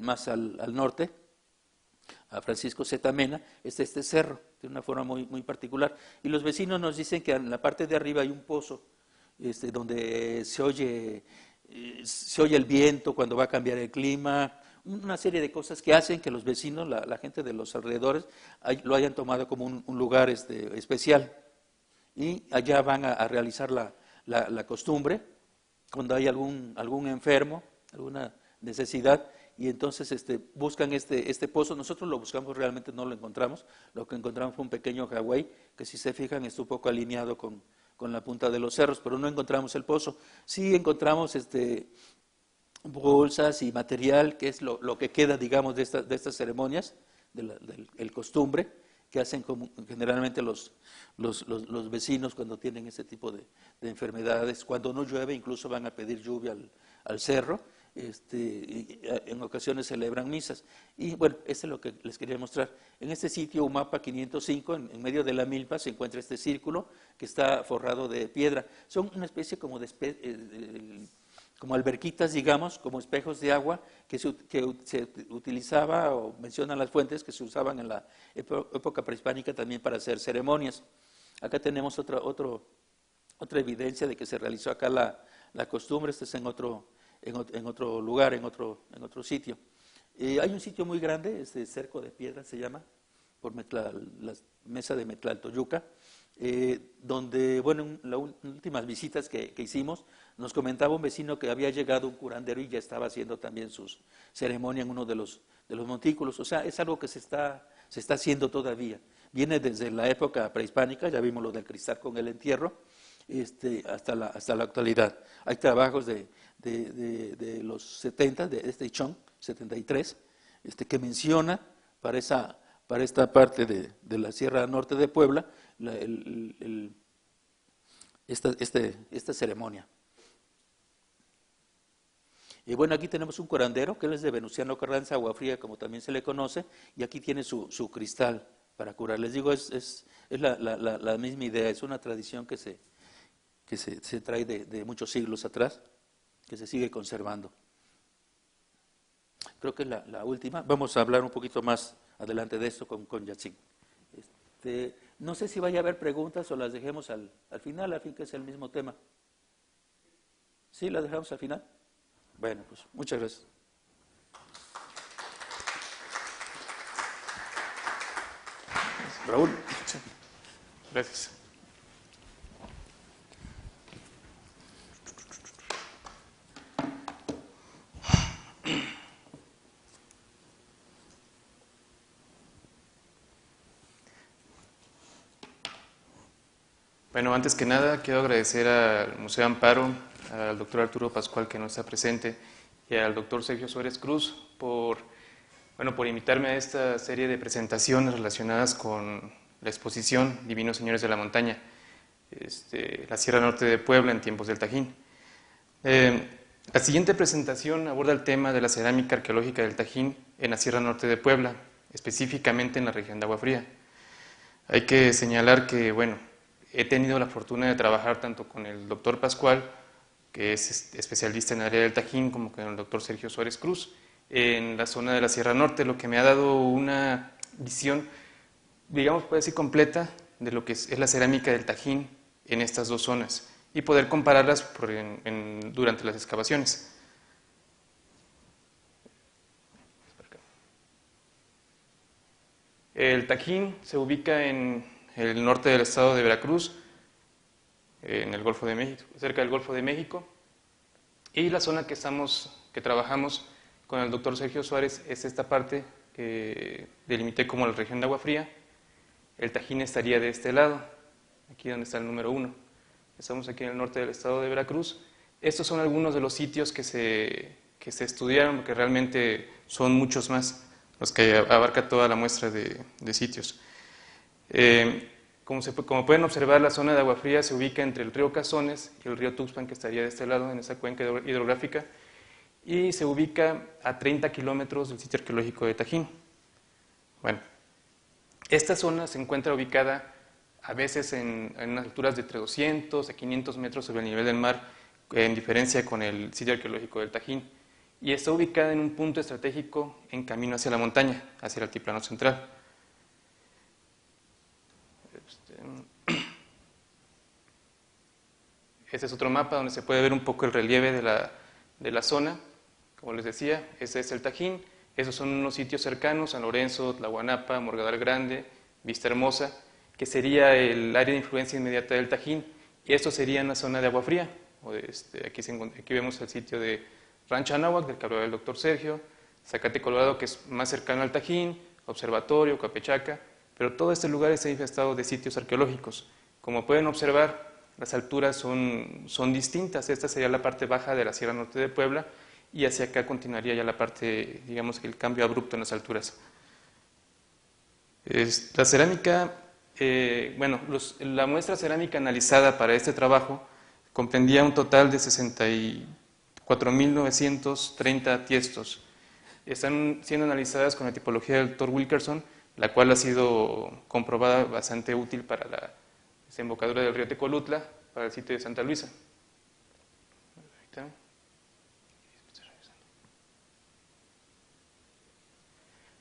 más al norte, a Francisco Z. Mena, este cerro, de una forma muy particular. Y los vecinos nos dicen que en la parte de arriba hay un pozo, donde se oye el viento cuando va a cambiar el clima, una serie de cosas que hacen que los vecinos, la gente de los alrededores, lo hayan tomado como un lugar especial. Y allá van a realizar la costumbre, cuando hay algún enfermo, alguna necesidad, y entonces buscan este pozo. Nosotros lo buscamos, realmente no lo encontramos. Lo que encontramos fue un pequeño Hawái, que si se fijan está un poco alineado con la punta de los cerros, pero no encontramos el pozo. Sí encontramos bolsas y material, que es lo que queda, digamos, de estas ceremonias, del costumbre, que hacen generalmente los vecinos cuando tienen ese tipo de enfermedades. Cuando no llueve, incluso van a pedir lluvia al cerro. En ocasiones celebran misas. Y bueno, eso es lo que les quería mostrar. En este sitio, Umapa 505, en medio de la milpa, se encuentra este círculo que está forrado de piedra. Son una especie como como alberquitas, digamos, como espejos de agua que se utilizaba, o mencionan las fuentes, que se usaban en la época prehispánica también para hacer ceremonias. Acá tenemos otra evidencia de que se realizó acá la costumbre. Este es en otro lugar, en otro sitio. Hay un sitio muy grande, Cerco de Piedra se llama, por la mesa de Metlaltoyuca, donde, bueno, en las últimas visitas que hicimos, nos comentaba un vecino que había llegado un curandero y ya estaba haciendo también sus ceremonias en uno de los montículos. O sea, es algo que se está haciendo todavía. Viene desde la época prehispánica, ya vimos lo del cristal con el entierro, hasta la actualidad. Hay trabajos de los 70, de Chong, 73, que menciona para esta parte de la Sierra Norte de Puebla esta ceremonia. Y bueno, aquí tenemos un curandero, que él es de Venustiano Carranza, Agua Fría, como también se le conoce, y aquí tiene su cristal para curar. Les digo, es la misma idea, es una tradición que se trae de muchos siglos atrás, que se sigue conservando. Creo que es la última. Vamos a hablar un poquito más adelante de esto con Yatzin. No sé si vaya a haber preguntas o las dejemos al final, al fin que es el mismo tema. ¿Sí, las dejamos al final? Bueno, pues muchas gracias. Raúl. Sí. Gracias. Bueno, antes que nada quiero agradecer al Museo Amparo, al doctor Arturo Pascual que no está presente y al doctor Sergio Suárez Cruz por invitarme a esta serie de presentaciones relacionadas con la exposición Divinos Señores de la Montaña, la Sierra Norte de Puebla en tiempos del Tajín. La siguiente presentación aborda el tema de la cerámica arqueológica del Tajín en la Sierra Norte de Puebla, específicamente en la región de Agua Fría. Hay que señalar que, he tenido la fortuna de trabajar tanto con el doctor Pascual, que es especialista en el área del Tajín, como con el doctor Sergio Suárez Cruz, en la zona de la Sierra Norte, lo que me ha dado una visión, digamos, puede decir completa, de lo que es la cerámica del Tajín en estas dos zonas y poder compararlas durante las excavaciones. El Tajín se ubica en el norte del estado de Veracruz, en el Golfo de México, cerca del Golfo de México, y la zona que trabajamos con el doctor Sergio Suárez es esta parte que delimité como la región de Agua Fría. El Tajín estaría de este lado, aquí donde está el número 1. Estamos aquí en el norte del estado de Veracruz. Estos son algunos de los sitios que se estudiaron, porque realmente son muchos más los que abarca toda la muestra de sitios. Como pueden observar, la zona de Agua Fría se ubica entre el río Cazones y el río Tuxpan, que estaría de este lado, en esa cuenca hidrográfica, y se ubica a 30 kilómetros del sitio arqueológico de Tajín. Bueno, esta zona se encuentra ubicada a veces en unas alturas de entre 200 a 500 metros sobre el nivel del mar, en diferencia con el sitio arqueológico del Tajín, y está ubicada en un punto estratégico en camino hacia la montaña, hacia el altiplano central. Este es otro mapa donde se puede ver un poco el relieve de la zona. Como les decía, este es el Tajín. Esos son unos sitios cercanos: San Lorenzo, Tlahuanapa, Morgadal Grande, Vista Hermosa, que sería el área de influencia inmediata del Tajín. Y esto sería en la zona de Agua Fría. Aquí vemos el sitio de Rancho Anáhuac, del que hablaba el doctor Sergio, Zacate Colorado, que es más cercano al Tajín, Observatorio, Capechaca, pero todo este lugar está infestado de sitios arqueológicos. Como pueden observar, las alturas son distintas. Esta sería la parte baja de la Sierra Norte de Puebla y hacia acá continuaría ya la parte, digamos, el cambio abrupto en las alturas. La cerámica, la muestra cerámica analizada para este trabajo comprendía un total de 64.930 tiestos. Están siendo analizadas con la tipología del Dr. Wilkerson, la cual ha sido comprobada bastante útil para la desembocadura del río Tecolutla, para el sitio de Santa Luisa.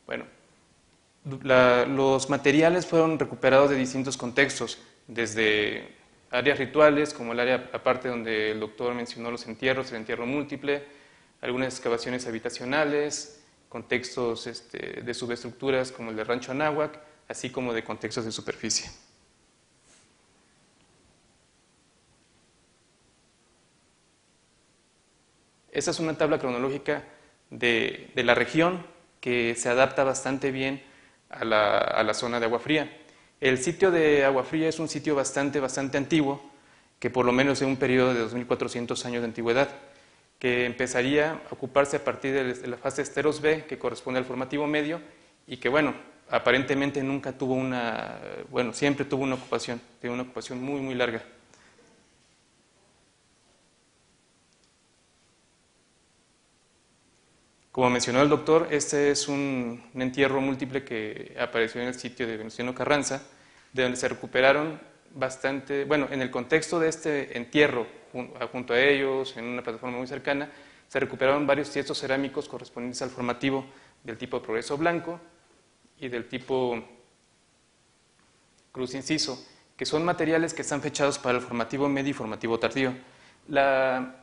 Bueno, los materiales fueron recuperados de distintos contextos, desde áreas rituales, como el área aparte donde el doctor mencionó los entierros, el entierro múltiple, algunas excavaciones habitacionales, contextos de subestructuras como el de Rancho Anáhuac, así como de contextos de superficie. Esta es una tabla cronológica de la región que se adapta bastante bien a la zona de Agua Fría. El sitio de Agua Fría es un sitio bastante antiguo, que por lo menos es un periodo de 2.400 años de antigüedad, que empezaría a ocuparse a partir de la fase Esteros B, que corresponde al formativo medio, y que, aparentemente nunca tuvo siempre tuvo una ocupación muy, muy larga. Como mencionó el doctor, este es un entierro múltiple que apareció en el sitio de Venustiano Carranza, de donde se recuperaron bastante, en el contexto de este entierro, junto a ellos, en una plataforma muy cercana, se recuperaron varios tiestos cerámicos correspondientes al formativo del tipo Progreso Blanco y del tipo Cruz Inciso, que son materiales que están fechados para el formativo medio y formativo tardío. La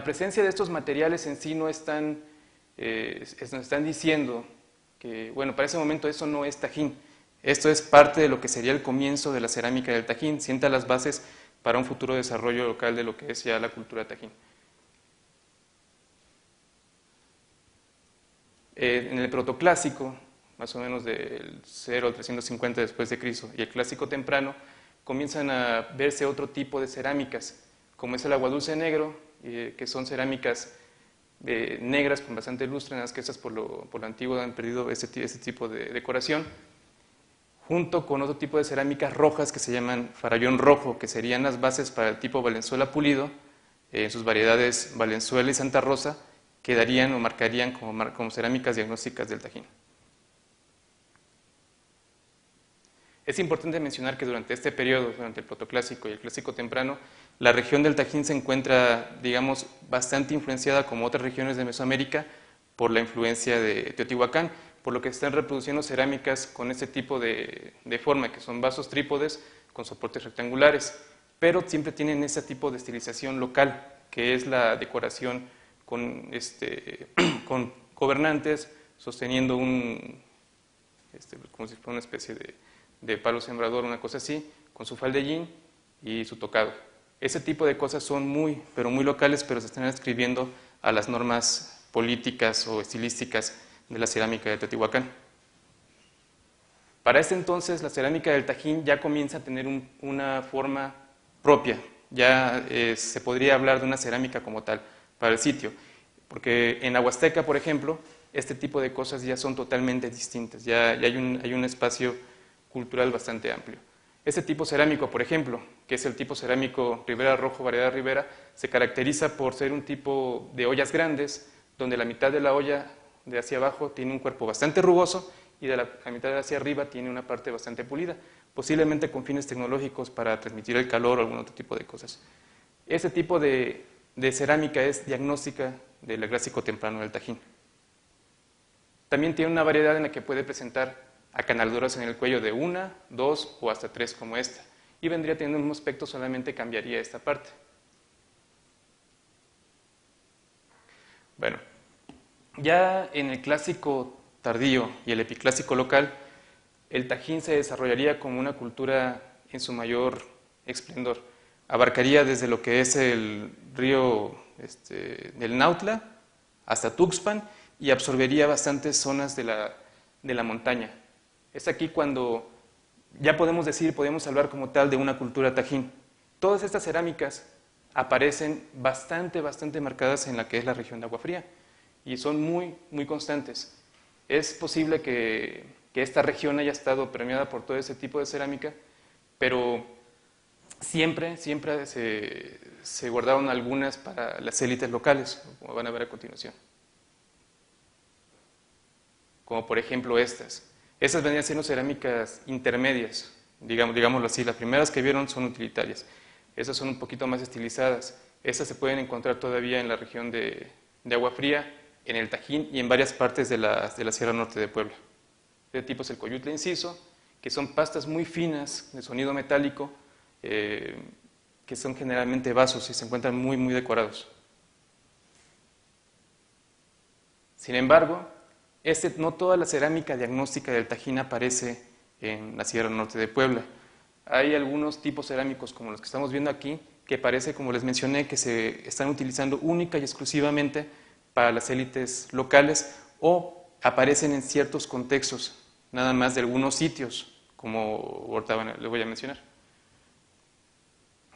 presencia de estos materiales en sí no están... nos están diciendo que, para ese momento eso no es Tajín. Esto es parte de lo que sería el comienzo de la cerámica del Tajín, sienta las bases para un futuro desarrollo local de lo que es ya la cultura Tajín. En el protoclásico, más o menos del 0 al 350 después de Cristo, y el clásico temprano, comienzan a verse otro tipo de cerámicas, como es el aguadulce negro, que son cerámicas negras con bastante lustre, nada más que estas por lo antiguo han perdido ese tipo de decoración, junto con otro tipo de cerámicas rojas que se llaman farallón rojo, que serían las bases para el tipo Valenzuela pulido, en sus variedades Valenzuela y Santa Rosa, que darían o marcarían como cerámicas diagnósticas del Tajín. Es importante mencionar que durante este periodo, durante el protoclásico y el clásico temprano, la región del Tajín se encuentra, digamos, bastante influenciada, como otras regiones de Mesoamérica, por la influencia de Teotihuacán, por lo que están reproduciendo cerámicas con este tipo de forma, que son vasos trípodes con soportes rectangulares, pero siempre tienen ese tipo de estilización local, que es la decoración con gobernantes sosteniendo como si fuera una especie de palo sembrador, una cosa así, con su faldellín y su tocado. Ese tipo de cosas son muy, pero muy locales, pero se están adscribiendo a las normas políticas o estilísticas de la cerámica de Teotihuacán. Para este entonces, la cerámica del Tajín ya comienza a tener una forma propia, ya se podría hablar de una cerámica como tal para el sitio, porque en la Huasteca, por ejemplo, este tipo de cosas ya son totalmente distintas, ya hay un espacio cultural bastante amplio. Este tipo cerámico, por ejemplo, que es el tipo cerámico Ribera Rojo, variedad Ribera, se caracteriza por ser un tipo de ollas grandes, donde la mitad de la olla de hacia abajo tiene un cuerpo bastante rugoso y de la mitad de hacia arriba tiene una parte bastante pulida, posiblemente con fines tecnológicos para transmitir el calor o algún otro tipo de cosas. Este tipo de cerámica es diagnóstica del clásico temprano del Tajín. También tiene una variedad en la que puede presentar acanaladuras en el cuello de 1, 2 o hasta 3 como esta, y vendría teniendo un aspecto, solamente cambiaría esta parte. Bueno, ya en el clásico tardío y el epiclásico local, el Tajín se desarrollaría como una cultura en su mayor esplendor. Abarcaría desde lo que es el río del Nautla hasta Tuxpan y absorbería bastantes zonas de la montaña. Es aquí cuando ya podemos hablar como tal de una cultura Tajín. Todas estas cerámicas aparecen bastante marcadas en la que es la región de Agua Fría y son muy constantes. Es posible que esta región haya estado permeada por todo ese tipo de cerámica, pero siempre se guardaron algunas para las élites locales, como van a ver a continuación. Como por ejemplo estas. Estas venían siendo cerámicas intermedias, digámoslo así. Las primeras que vieron son utilitarias. Estas son un poquito más estilizadas. Estas se pueden encontrar todavía en la región de Agua Fría, en el Tajín y en varias partes de la Sierra Norte de Puebla. Este tipo es el coyutle inciso, que son pastas muy finas de sonido metálico, que son generalmente vasos y se encuentran muy decorados. Sin embargo, no toda la cerámica diagnóstica del Tajín aparece en la Sierra Norte de Puebla. Hay algunos tipos cerámicos como los que estamos viendo aquí, que parece, como les mencioné, que se están utilizando única y exclusivamente para las élites locales o aparecen en ciertos contextos, nada más de algunos sitios, como ahorita les voy a mencionar.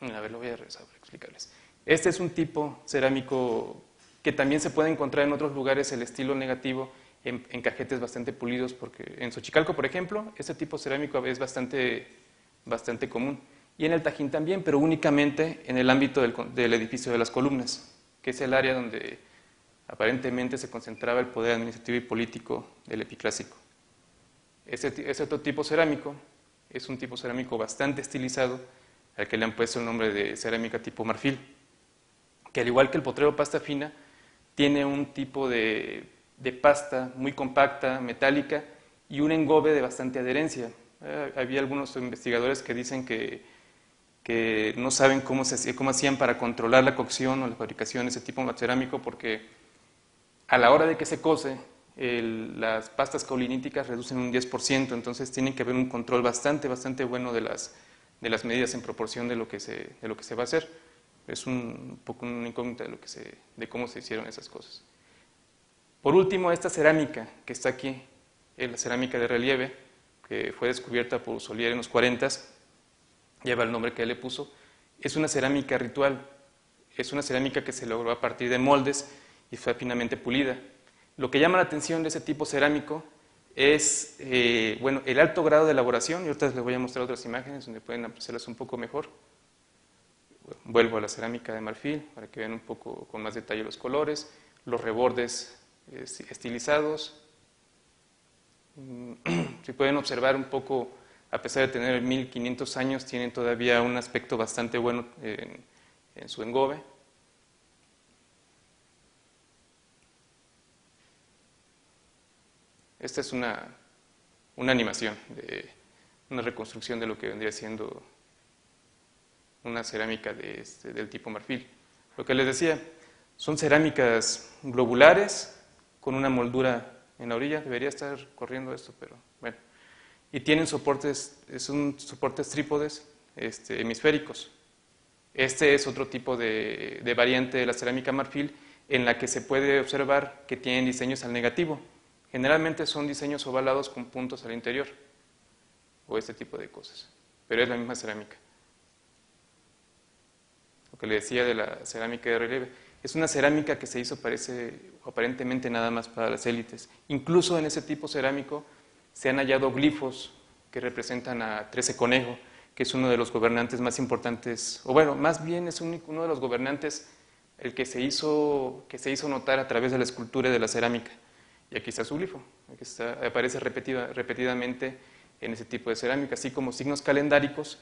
A ver, lo voy a regresar para explicarles. Este es un tipo cerámico que también se puede encontrar en otros lugares, el estilo negativo, en cajetes bastante pulidos, porque en Xochicalco, por ejemplo, este tipo cerámico es bastante común. Y en el Tajín también, pero únicamente en el ámbito del edificio de las columnas, que es el área donde aparentemente se concentraba el poder administrativo y político del epiclásico. Ese otro tipo cerámico es un tipo cerámico bastante estilizado, al que le han puesto el nombre de cerámica tipo marfil, que al igual que el potrero pasta fina, tiene un tipo de pasta muy compacta, metálica, y un engobe de bastante adherencia. Había algunos investigadores que dicen que no saben cómo hacían para controlar la cocción o la fabricación de ese tipo de cerámico, porque a la hora de que se cose, las pastas cauliníticas reducen un 10%, entonces tiene que haber un control bastante bueno de las medidas en proporción de lo que se va a hacer. Es un poco una incógnita de cómo se hicieron esas cosas. Por último, esta cerámica que está aquí, la cerámica de relieve, que fue descubierta por Solier en los 40s, lleva el nombre que él le puso, es una cerámica ritual, es una cerámica que se logró a partir de moldes y fue finamente pulida. Lo que llama la atención de ese tipo cerámico es bueno, el alto grado de elaboración, y ahorita les voy a mostrar otras imágenes donde pueden apreciarlas un poco mejor. Vuelvo a la cerámica de marfil para que vean un poco con más detalle los colores, los rebordes estilizados. Si pueden observar un poco, a pesar de tener 1500 años, tienen todavía un aspecto bastante bueno en su engobe. Esta es una animación, una reconstrucción de lo que vendría siendo una cerámica del tipo marfil. Lo que les decía, son cerámicas globulares con una moldura en la orilla. Debería estar corriendo esto, pero bueno. Y tienen soportes, son soportes trípodes hemisféricos. Este es otro tipo de variante de la cerámica marfil en la que se puede observar que tienen diseños al negativo. Generalmente son diseños ovalados con puntos al interior, o este tipo de cosas, pero es la misma cerámica. Lo que le decía de la cerámica de relieve, es una cerámica que se hizo aparentemente nada más para las élites. Incluso en ese tipo cerámico se han hallado glifos que representan a 13 Conejo, que es uno de los gobernantes más importantes, o bueno, más bien es uno de los gobernantes el que se hizo notar a través de la escultura y de la cerámica. Y aquí está su glifo, aparece repetidamente en ese tipo de cerámica, así como signos calendáricos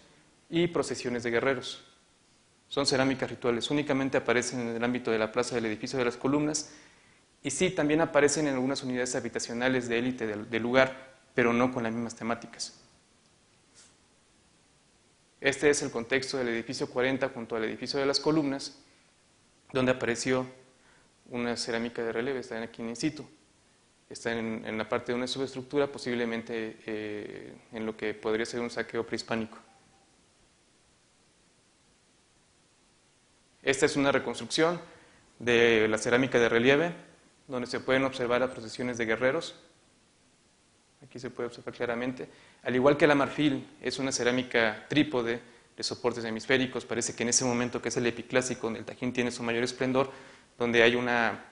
y procesiones de guerreros. Son cerámicas rituales, únicamente aparecen en el ámbito de la plaza del edificio de las columnas, y sí, también aparecen en algunas unidades habitacionales de élite del lugar, pero no con las mismas temáticas. Este es el contexto del edificio 40 junto al edificio de las columnas, donde apareció una cerámica de relieve, está aquí in situ. Está en la parte de una subestructura, posiblemente en lo que podría ser un saqueo prehispánico. Esta es una reconstrucción de la cerámica de relieve, donde se pueden observar las procesiones de guerreros. Aquí se puede observar claramente. Al igual que la marfil, es una cerámica trípode de soportes hemisféricos. Parece que en ese momento, que es el epiclásico, donde el Tajín tiene su mayor esplendor, donde hay una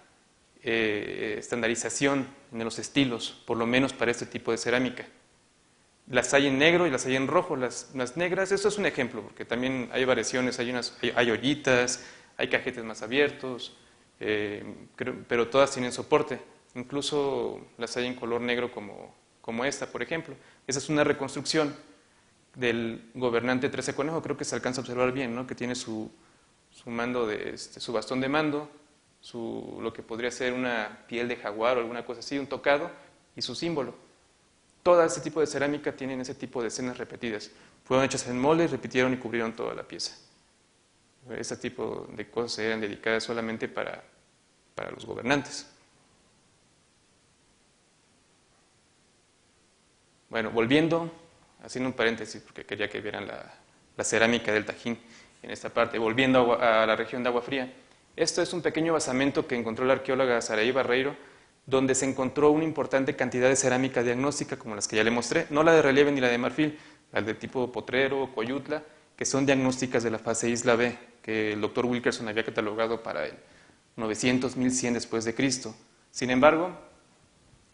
estandarización en los estilos, por lo menos para este tipo de cerámica. Las hay en negro y las hay en rojo. Las negras, eso es un ejemplo, porque también hay variaciones, hay ollitas, hay cajetes más abiertos, pero todas tienen soporte. Incluso las hay en color negro como esta, por ejemplo. Esa es una reconstrucción del gobernante 13 Conejo, creo que se alcanza a observar bien, ¿no? Que tiene su mando su bastón de mando, lo que podría ser una piel de jaguar o alguna cosa así, un tocado, y su símbolo. Todo ese tipo de cerámica tienen ese tipo de escenas repetidas. Fueron hechas en moldes, repitieron y cubrieron toda la pieza. Ese tipo de cosas eran dedicadas solamente para los gobernantes. Bueno, volviendo, haciendo un paréntesis porque quería que vieran la cerámica del Tajín en esta parte, volviendo a la región de Agua Fría. Esto es un pequeño basamento que encontró la arqueóloga Saraí Barreiro, donde se encontró una importante cantidad de cerámica diagnóstica, como las que ya le mostré, no la de relieve ni la de marfil, la de tipo potrero o coyutla, que son diagnósticas de la fase Isla B, que el doctor Wilkerson había catalogado para el 900-1100 después de Cristo. Sin embargo,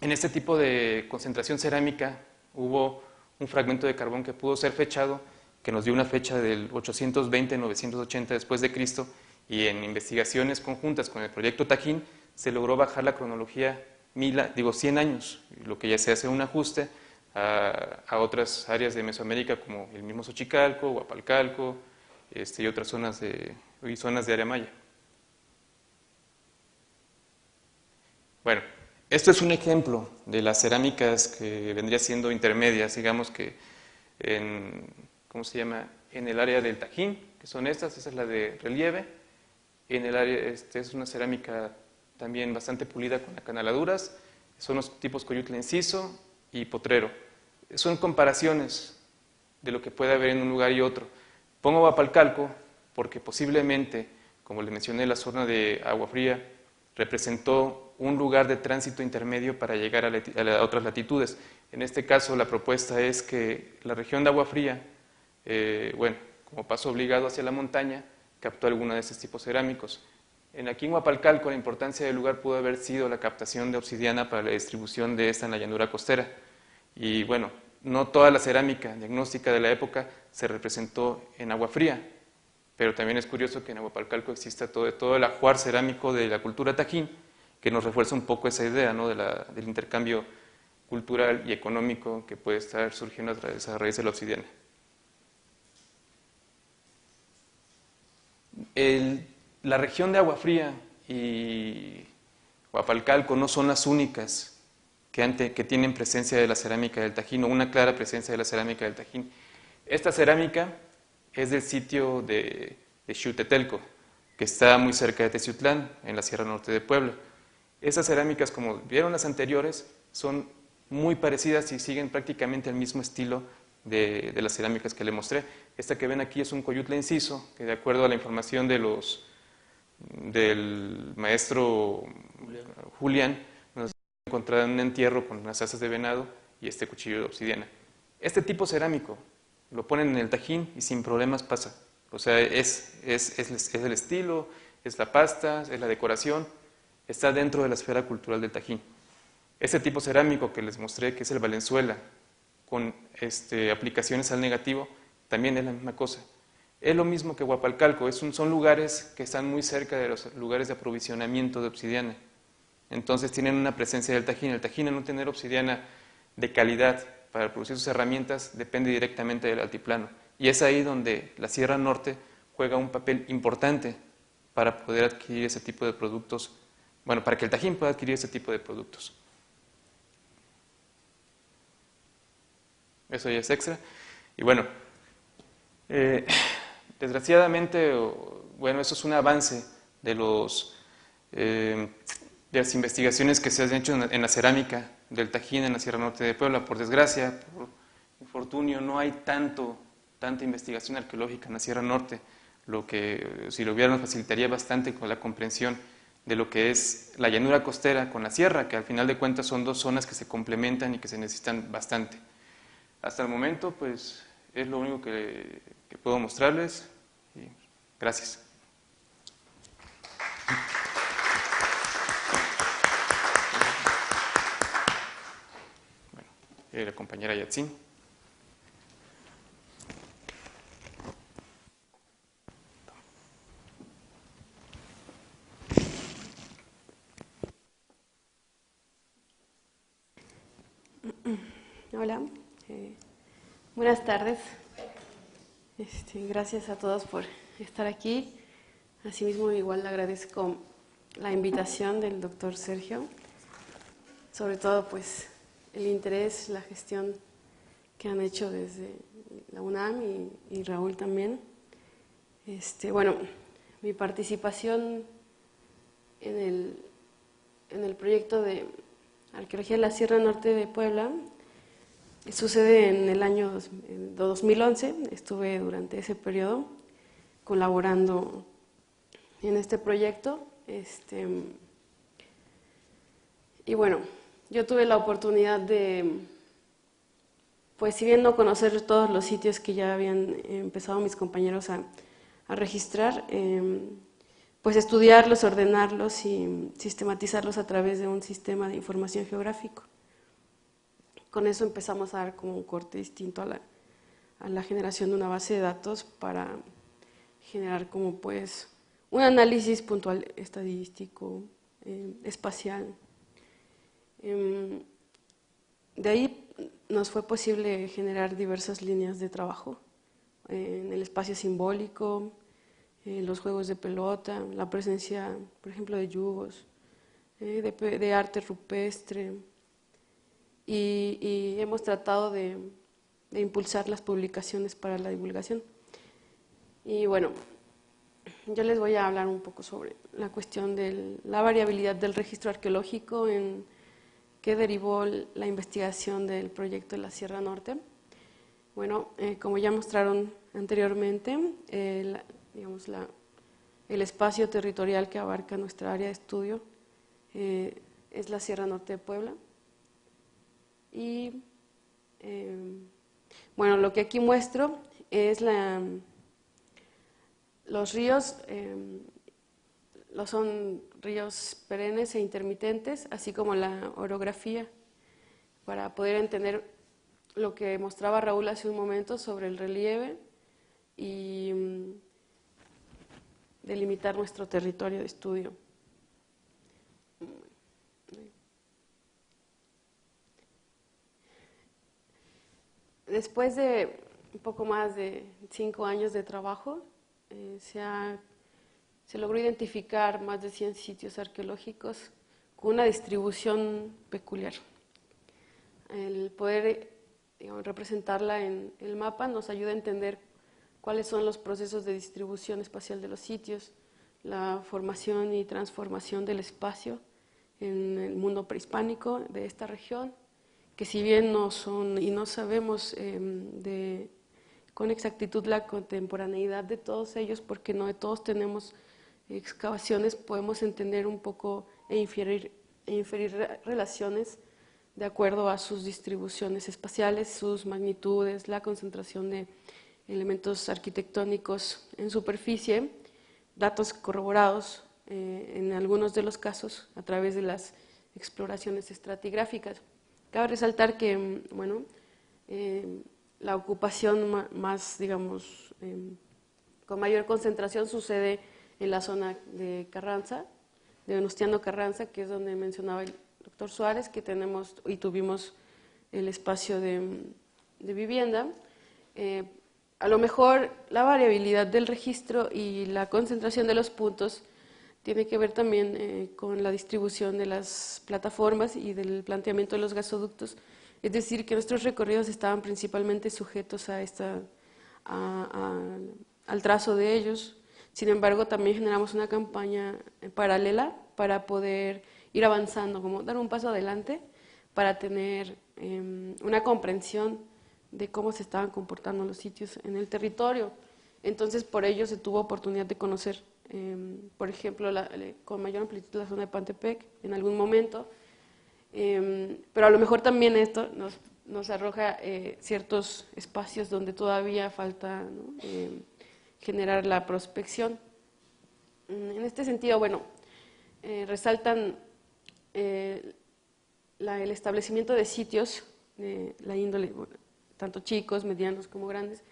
en este tipo de concentración cerámica hubo un fragmento de carbón que pudo ser fechado, que nos dio una fecha del 820-980 después de Cristo, y en investigaciones conjuntas con el proyecto Tajín se logró bajar la cronología 100 años, lo que ya se hace un ajuste a otras áreas de Mesoamérica como el mismo Xochicalco, Huapalcalco y otras zonas de área maya. Bueno, esto es un ejemplo de las cerámicas que vendría siendo intermedias, digamos que ¿cómo se llama? En el área del Tajín, que son estas, esa es la de relieve. En el área, es una cerámica también bastante pulida con acanaladuras. son los tipos Coyutla Enciso y Potrero. Son comparaciones de lo que puede haber en un lugar y otro. Pongo Huapalcalco porque posiblemente, como les mencioné, la zona de Agua Fría representó un lugar de tránsito intermedio para llegar a otras latitudes. En este caso, la propuesta es que la región de Agua Fría, bueno, como paso obligado hacia la montaña, captó alguno de estos tipos cerámicos. Aquí en Huapalcalco, la importancia del lugar pudo haber sido la captación de obsidiana para la distribución de esta en la llanura costera. Y bueno, no toda la cerámica diagnóstica de la época se representó en Agua Fría, pero también es curioso que en Huapalcalco exista todo el ajuar cerámico de la cultura tajín, que nos refuerza un poco esa idea, ¿no?, del intercambio cultural y económico que puede estar surgiendo a raíz de la obsidiana. La región de Agua Fría y Huapalcalco no son las únicas que tienen presencia de la cerámica del Tajín, o una clara presencia de la cerámica del Tajín. Esta cerámica es del sitio de Xiuhtetelco, que está muy cerca de Teciutlán, en la Sierra Norte de Puebla. Esas cerámicas, como vieron las anteriores, son muy parecidas y siguen prácticamente el mismo estilo de las cerámicas que le mostré. Esta que ven aquí es un Coyutla Enciso, que de acuerdo a la información del maestro Julián, nos encontrado en un entierro con unas asas de venado y este cuchillo de obsidiana. Este tipo cerámico lo ponen en el Tajín y sin problemas pasa. O sea, es el estilo, es la pasta, es la decoración, está dentro de la esfera cultural del Tajín. Este tipo cerámico que les mostré, que es el Valenzuela, con aplicaciones al negativo, también es la misma cosa. Es lo mismo que Huapalcalco, son lugares que están muy cerca de los lugares de aprovisionamiento de obsidiana. Entonces tienen una presencia del Tajín. El Tajín, al no tener obsidiana de calidad para producir sus herramientas, depende directamente del altiplano. Y es ahí donde la Sierra Norte juega un papel importante para poder adquirir ese tipo de productos, bueno, para que el Tajín pueda adquirir ese tipo de productos. Eso ya es extra. Y bueno, desgraciadamente, bueno, eso es un avance de las investigaciones que se han hecho en la cerámica del Tajín en la Sierra Norte de Puebla. Por desgracia, por infortunio, no hay tanta investigación arqueológica en la Sierra Norte, lo que, si lo hubiera, nos facilitaría bastante con la comprensión de lo que es la llanura costera con la sierra, que al final de cuentas son dos zonas que se complementan y que se necesitan bastante. Hasta el momento, pues, es lo único que puedo mostrarles. Y gracias. Bueno, la compañera Yatzin. Hola, buenas tardes. Gracias a todos por estar aquí. Asimismo, igual le agradezco la invitación del doctor Sergio, sobre todo pues el interés, la gestión que han hecho desde la UNAM y Raúl también. Bueno, mi participación en el proyecto de Arqueología de la Sierra Norte de Puebla sucede en el año 2011. Estuve durante ese periodo colaborando en este proyecto. Y bueno, yo tuve la oportunidad de, pues si bien no conocer todos los sitios que ya habían empezado mis compañeros a registrar, pues estudiarlos, ordenarlos y sistematizarlos a través de un sistema de información geográfico. Con eso empezamos a dar como un corte distinto a la generación de una base de datos para generar como pues un análisis puntual estadístico, espacial. De ahí nos fue posible generar diversas líneas de trabajo en el espacio simbólico, los juegos de pelota, la presencia, por ejemplo, de yugos, de arte rupestre, y hemos tratado de impulsar las publicaciones para la divulgación. Y bueno, yo les voy a hablar un poco sobre la cuestión de la variabilidad del registro arqueológico en que derivó la investigación del proyecto de la Sierra Norte. Bueno, como ya mostraron anteriormente, digamos, el espacio territorial que abarca nuestra área de estudio es la Sierra Norte de Puebla. Y bueno, lo que aquí muestro es los ríos, son ríos perennes e intermitentes, así como la orografía, para poder entender lo que mostraba Raúl hace un momento sobre el relieve y delimitar nuestro territorio de estudio. Después de un poco más de 5 años de trabajo, se logró identificar más de 100 sitios arqueológicos con una distribución peculiar. El poder, digamos, representarla en el mapa nos ayuda a entender cuáles son los procesos de distribución espacial de los sitios, la formación y transformación del espacio en el mundo prehispánico de esta región, que si bien no son y no sabemos con exactitud la contemporaneidad de todos ellos, porque no de todos tenemos excavaciones, podemos entender un poco e inferir relaciones de acuerdo a sus distribuciones espaciales, sus magnitudes, la concentración de elementos arquitectónicos en superficie, datos corroborados en algunos de los casos a través de las exploraciones estratigráficas. Cabe resaltar que, bueno, la ocupación más, digamos, con mayor concentración sucede en la zona de Carranza, de Venustiano Carranza, que es donde mencionaba el doctor Suárez, que tenemos y tuvimos el espacio de vivienda. A lo mejor la variabilidad del registro y la concentración de los puntos tiene que ver también con la distribución de las plataformas y del planteamiento de los gasoductos. Es decir, que nuestros recorridos estaban principalmente sujetos al trazo de ellos. Sin embargo, también generamos una campaña paralela para poder ir avanzando, como dar un paso adelante para tener una comprensión de cómo se estaban comportando los sitios en el territorio. Entonces, por ello se tuvo oportunidad de conocer, por ejemplo, con mayor amplitud la zona de Pantepec en algún momento, pero a lo mejor también esto nos arroja ciertos espacios donde todavía falta, ¿no?, generar la prospección. En este sentido, bueno, resaltan el establecimiento de sitios de la índole, bueno, tanto chicos, medianos como grandes,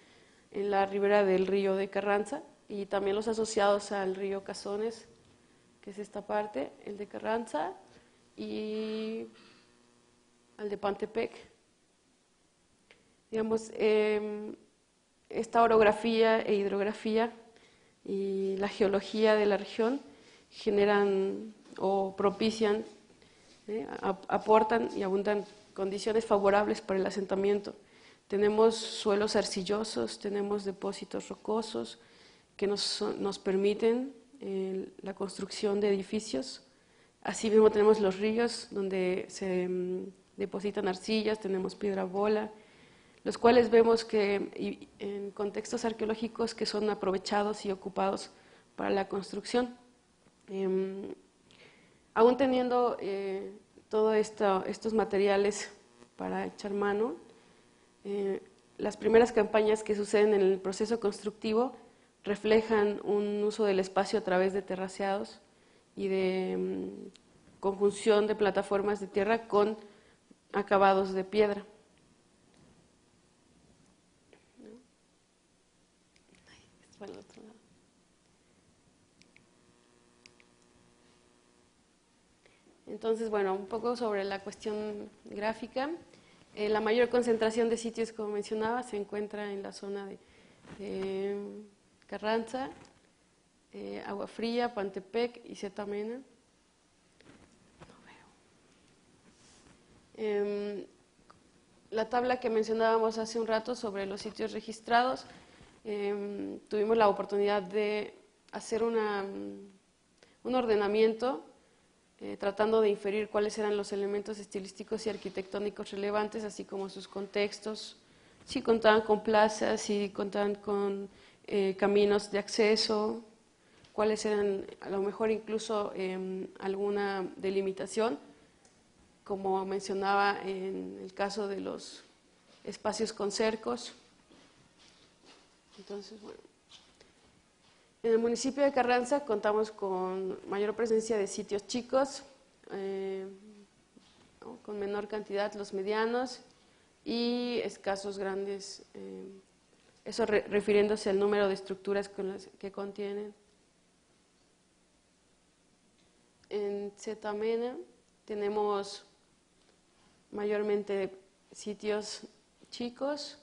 en la ribera del río de Carranza y también los asociados al río Cazones, que es esta parte, el de Carranza, y al de Pantepec. Digamos, esta orografía e hidrografía y la geología de la región generan o propician, aportan y abundan condiciones favorables para el asentamiento. Tenemos suelos arcillosos, tenemos depósitos rocosos que nos permiten la construcción de edificios. Asimismo tenemos los ríos donde se depositan arcillas, tenemos piedra bola, los cuales vemos que en contextos arqueológicos que son aprovechados y ocupados para la construcción. Aún teniendo todos estos materiales para echar mano, las primeras campañas que suceden en el proceso constructivo reflejan un uso del espacio a través de terraceados y de conjunción de plataformas de tierra con acabados de piedra. Al otro lado. Entonces, bueno, un poco sobre la cuestión gráfica. La mayor concentración de sitios, como mencionaba, se encuentra en la zona de Carranza, Agua Fría, Pantepec y Zetamena. La tabla que mencionábamos hace un rato sobre los sitios registrados, tuvimos la oportunidad de hacer un ordenamiento tratando de inferir cuáles eran los elementos estilísticos y arquitectónicos relevantes, así como sus contextos, si contaban con plazas, si contaban con caminos de acceso, cuáles eran, a lo mejor incluso alguna delimitación, como mencionaba en el caso de los espacios con cercos. Entonces, bueno. En el municipio de Carranza contamos con mayor presencia de sitios chicos, ¿no?, con menor cantidad los medianos y escasos grandes, eso refiriéndose al número de estructuras con las que contienen. En Zetamena tenemos mayormente sitios chicos,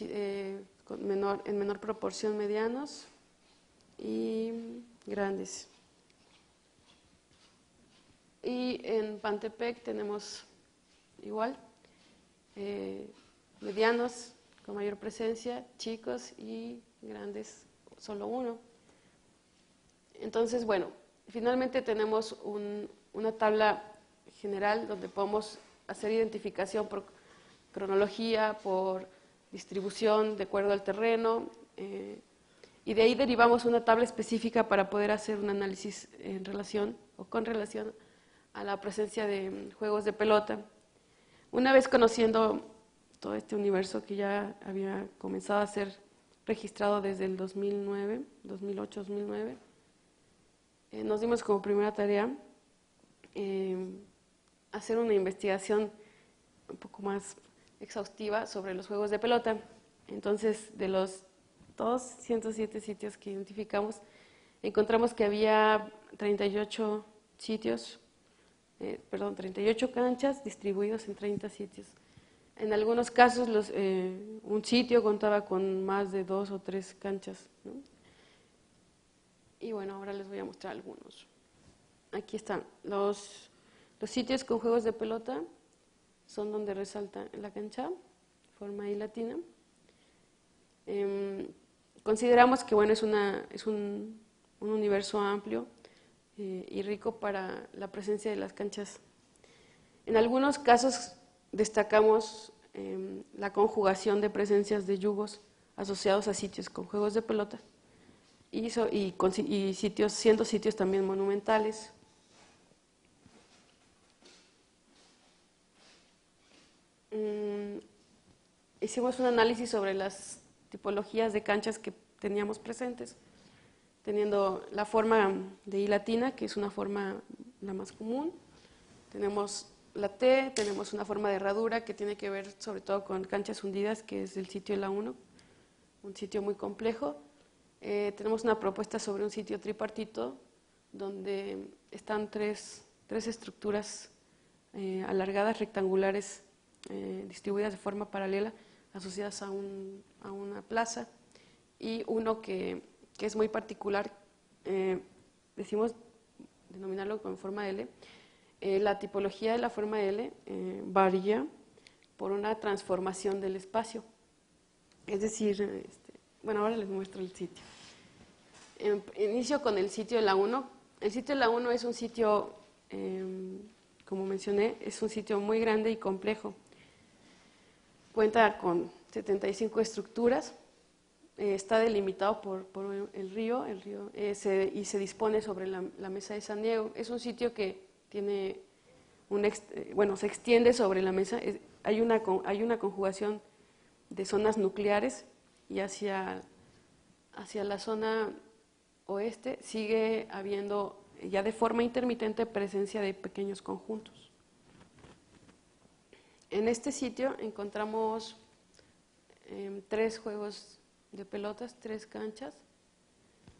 en menor proporción medianos y grandes. Y en Pantepec tenemos igual, medianos con mayor presencia, chicos y grandes, solo uno. Entonces, bueno, finalmente tenemos una tabla general donde podemos hacer identificación por cronología, por distribución de acuerdo al terreno, y de ahí derivamos una tabla específica para poder hacer un análisis en relación o con relación a la presencia de juegos de pelota. Una vez conociendo todo este universo que ya había comenzado a ser registrado desde el 2008-2009, nos dimos como primera tarea hacer una investigación un poco más exhaustiva sobre los juegos de pelota. Entonces, de los 107 sitios que identificamos, encontramos que había 38 sitios, 38 canchas distribuidos en 30 sitios. En algunos casos un sitio contaba con más de 2 o 3 canchas, ¿no? Y bueno, ahora les voy a mostrar algunos. Aquí están los sitios con juegos de pelota, son donde resalta la cancha, forma I latina. Consideramos que bueno, es un universo amplio y rico para la presencia de las canchas. En algunos casos destacamos la conjugación de presencias de yugos asociados a sitios con juegos de pelota y sitios, siendo sitios también monumentales. Hicimos un análisis sobre las tipologías de canchas que teníamos presentes, teniendo la forma de I latina, que es una forma la más común. Tenemos la T, tenemos una forma de herradura que tiene que ver sobre todo con canchas hundidas, que es el sitio La 1, un sitio muy complejo. Tenemos una propuesta sobre un sitio tripartito, donde están tres estructuras alargadas, rectangulares, distribuidas de forma paralela, asociadas a una plaza, y uno que es muy particular, decimos denominarlo con forma L. La tipología de la forma L varía por una transformación del espacio. Es decir, bueno, ahora les muestro el sitio. Inicio con el sitio de la 1. El sitio de la 1 es un sitio, como mencioné, es un sitio muy grande y complejo. Cuenta con 75 estructuras, está delimitado por el río y se dispone sobre la mesa de San Diego. Es un sitio que tiene se extiende sobre la mesa. Hay una conjugación de zonas nucleares y hacia la zona oeste sigue habiendo ya de forma intermitente presencia de pequeños conjuntos. En este sitio encontramos 3 juegos de pelotas, 3 canchas.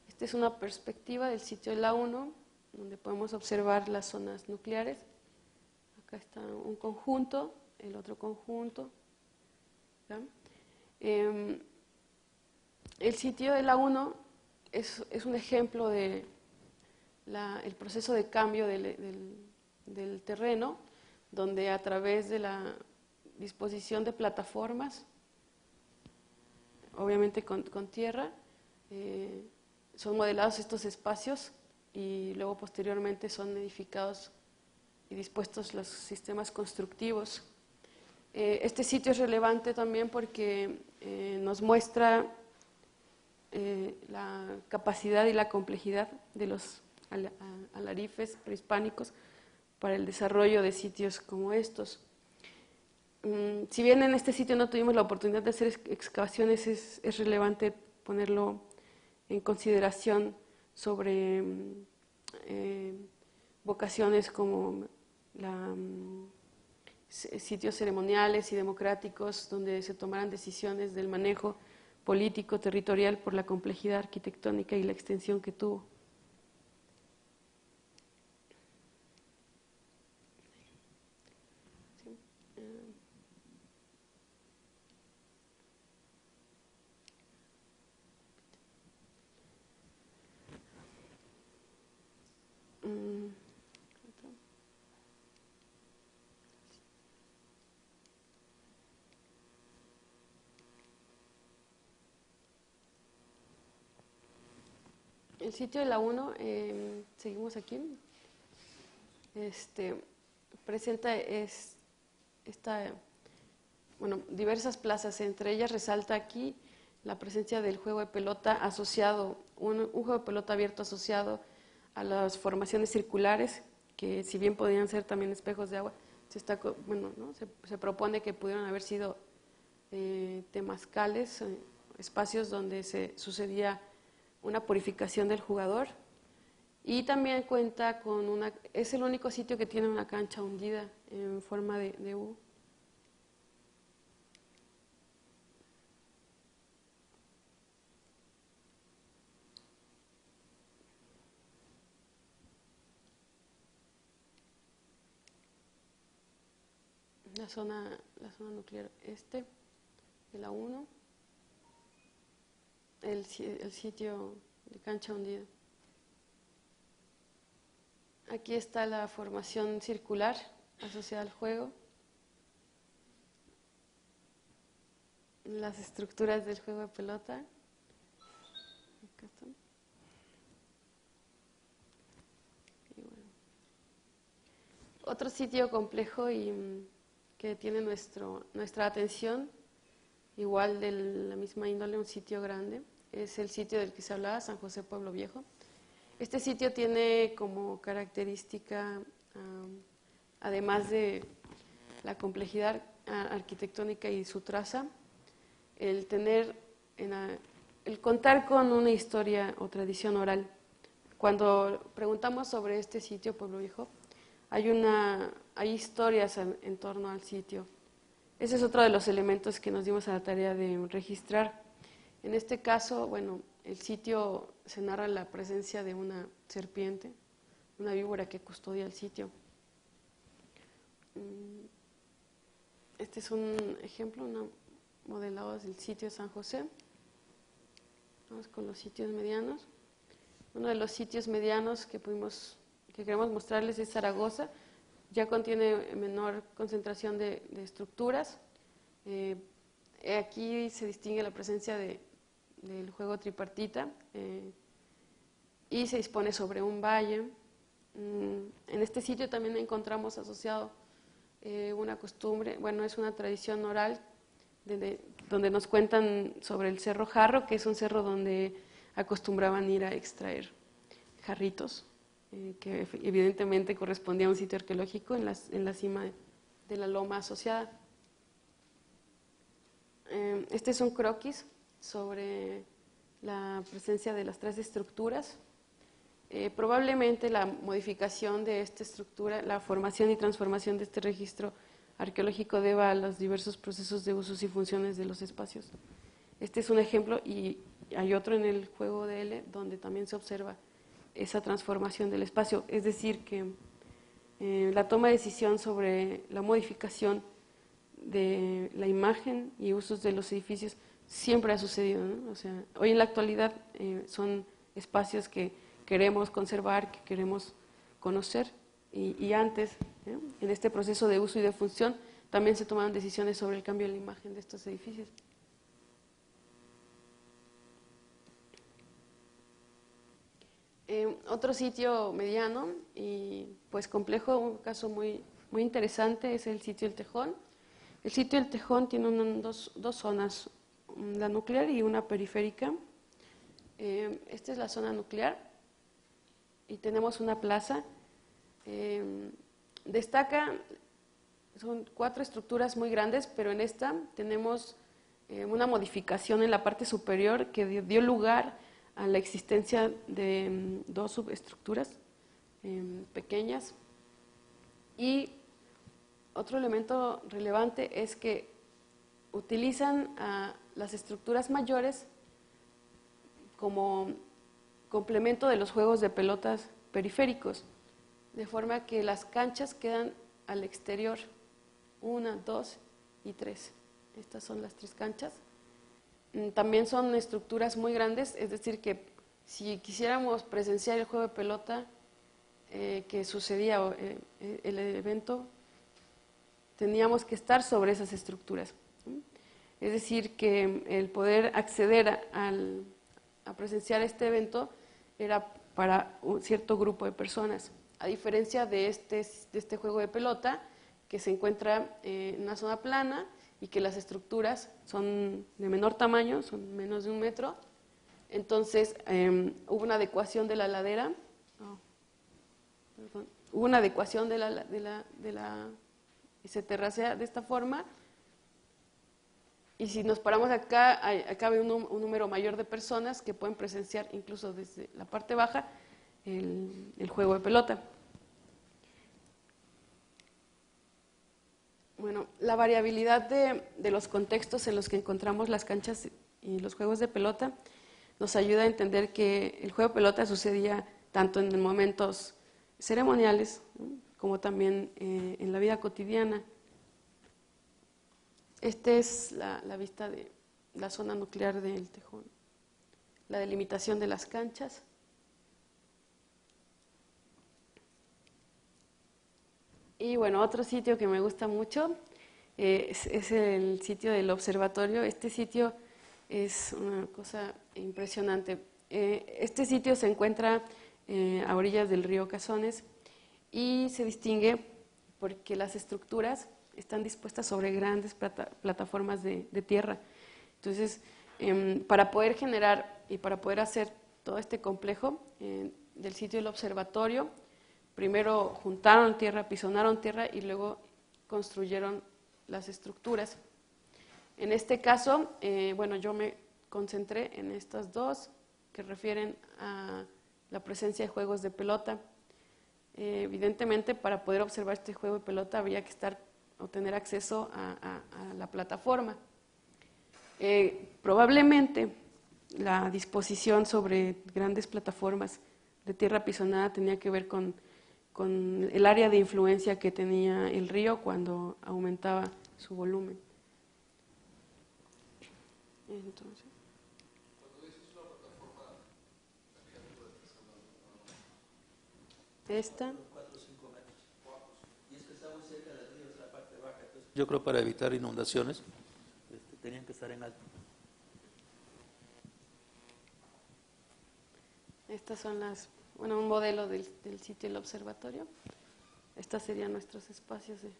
Esta es una perspectiva del sitio de la 1, donde podemos observar las zonas nucleares. Acá está un conjunto, el otro conjunto. ¿Ya? El sitio de la 1 es un ejemplo de el proceso de cambio del terreno, donde a través de la disposición de plataformas, obviamente con tierra, son modelados estos espacios y luego posteriormente son edificados y dispuestos los sistemas constructivos. Este sitio es relevante también porque nos muestra la capacidad y la complejidad de los alarifes prehispánicos para el desarrollo de sitios como estos. Si bien en este sitio no tuvimos la oportunidad de hacer excavaciones, es relevante ponerlo en consideración sobre vocaciones como sitios ceremoniales y democráticos donde se tomaran decisiones del manejo político, territorial, por la complejidad arquitectónica y la extensión que tuvo. El sitio de la 1, seguimos aquí, presenta diversas plazas, entre ellas resalta aquí la presencia del juego de pelota asociado, un juego de pelota abierto asociado a las formaciones circulares, que si bien podían ser también espejos de agua, se propone que pudieron haber sido temazcales, espacios donde se sucedía una purificación del jugador, y también cuenta con es el único sitio que tiene una cancha hundida en forma de U. La zona nuclear de la 1, el sitio de cancha hundida. Aquí está la formación circular asociada al juego, las estructuras del juego de pelota. Acá están. Y bueno. Otro sitio complejo y que tiene nuestra atención, igual de la misma índole, un sitio grande, es el sitio del que se hablaba, San José Pueblo Viejo. Este sitio tiene como característica, además de la complejidad arquitectónica y su traza, el contar con una historia o tradición oral. Cuando preguntamos sobre este sitio, Pueblo Viejo, hay historias en torno al sitio. Ese es otro de los elementos que nos dimos a la tarea de registrar. En este caso, el sitio se narra la presencia de una serpiente, una víbora que custodia el sitio. Este es un ejemplo, modelado del sitio de San José. Vamos con los sitios medianos. Uno de los sitios medianos que queremos mostrarles es Zaragoza. Ya contiene menor concentración de estructuras. Aquí se distingue la presencia del juego tripartita y se dispone sobre un valle. En este sitio también encontramos asociado una costumbre, es una tradición oral donde nos cuentan sobre el Cerro Jarro, que es un cerro donde acostumbraban ir a extraer jarritos, que evidentemente correspondía a un sitio arqueológico en la cima de la loma asociada. Este es un croquis sobre la presencia de las tres estructuras. Probablemente la modificación de esta estructura, la formación y transformación de este registro arqueológico deba a los diversos procesos de usos y funciones de los espacios. Este es un ejemplo y hay otro en el juego de L donde también se observa esa transformación del espacio, es decir, que la toma de decisión sobre la modificación de la imagen y usos de los edificios siempre ha sucedido, ¿no? O sea, hoy en la actualidad son espacios que queremos conservar, que queremos conocer, y antes, en este proceso de uso y de función, también se tomaron decisiones sobre el cambio de la imagen de estos edificios. Otro sitio mediano y pues complejo, un caso muy interesante es el sitio El Tejón. El sitio El Tejón tiene dos zonas, la nuclear y una periférica. Esta es la zona nuclear y tenemos una plaza. Destaca, son 4 estructuras muy grandes, pero en esta tenemos una modificación en la parte superior que dio lugar a la existencia de 2 subestructuras pequeñas. Y otro elemento relevante es que utilizan a las estructuras mayores como complemento de los juegos de pelotas periféricos, de forma que las canchas quedan al exterior, 1, 2 y 3. Estas son las 3 canchas. También son estructuras muy grandes, es decir, que si quisiéramos presenciar el juego de pelota que sucedía, el evento, teníamos que estar sobre esas estructuras. Es decir, que el poder acceder a presenciar este evento era para un cierto grupo de personas, a diferencia de este juego de pelota que se encuentra en una zona plana y que las estructuras son de menor tamaño, son menos de 1 metro. Entonces hubo una adecuación de la ladera, hubo una adecuación y se terracea de esta forma. Y si nos paramos acá, cabe un número mayor de personas que pueden presenciar incluso desde la parte baja el juego de pelota. Bueno, la variabilidad de los contextos en los que encontramos las canchas y los juegos de pelota nos ayuda a entender que el juego de pelota sucedía tanto en momentos ceremoniales, ¿no?, como también en la vida cotidiana. Esta es la vista de la zona nuclear del Tejón, la delimitación de las canchas. Y bueno, otro sitio que me gusta mucho es el sitio del observatorio. Este sitio es una cosa impresionante. Este sitio se encuentra a orillas del río Cazones y se distingue porque las estructuras están dispuestas sobre grandes plataformas de tierra. Entonces, para poder generar y para poder hacer todo este complejo del sitio del observatorio, primero juntaron tierra, apisonaron tierra y luego construyeron las estructuras. En este caso, bueno, yo me concentré en estas 2 que refieren a la presencia de juegos de pelota. Evidentemente, para poder observar este juego de pelota habría que tener acceso a la plataforma. Probablemente la disposición sobre grandes plataformas de tierra apisonada tenía que ver con el área de influencia que tenía el río cuando aumentaba su volumen. Entonces, esta. Yo creo para evitar inundaciones tenían que estar en alto. Estas son un modelo del sitio del observatorio. Estos serían nuestros espacios de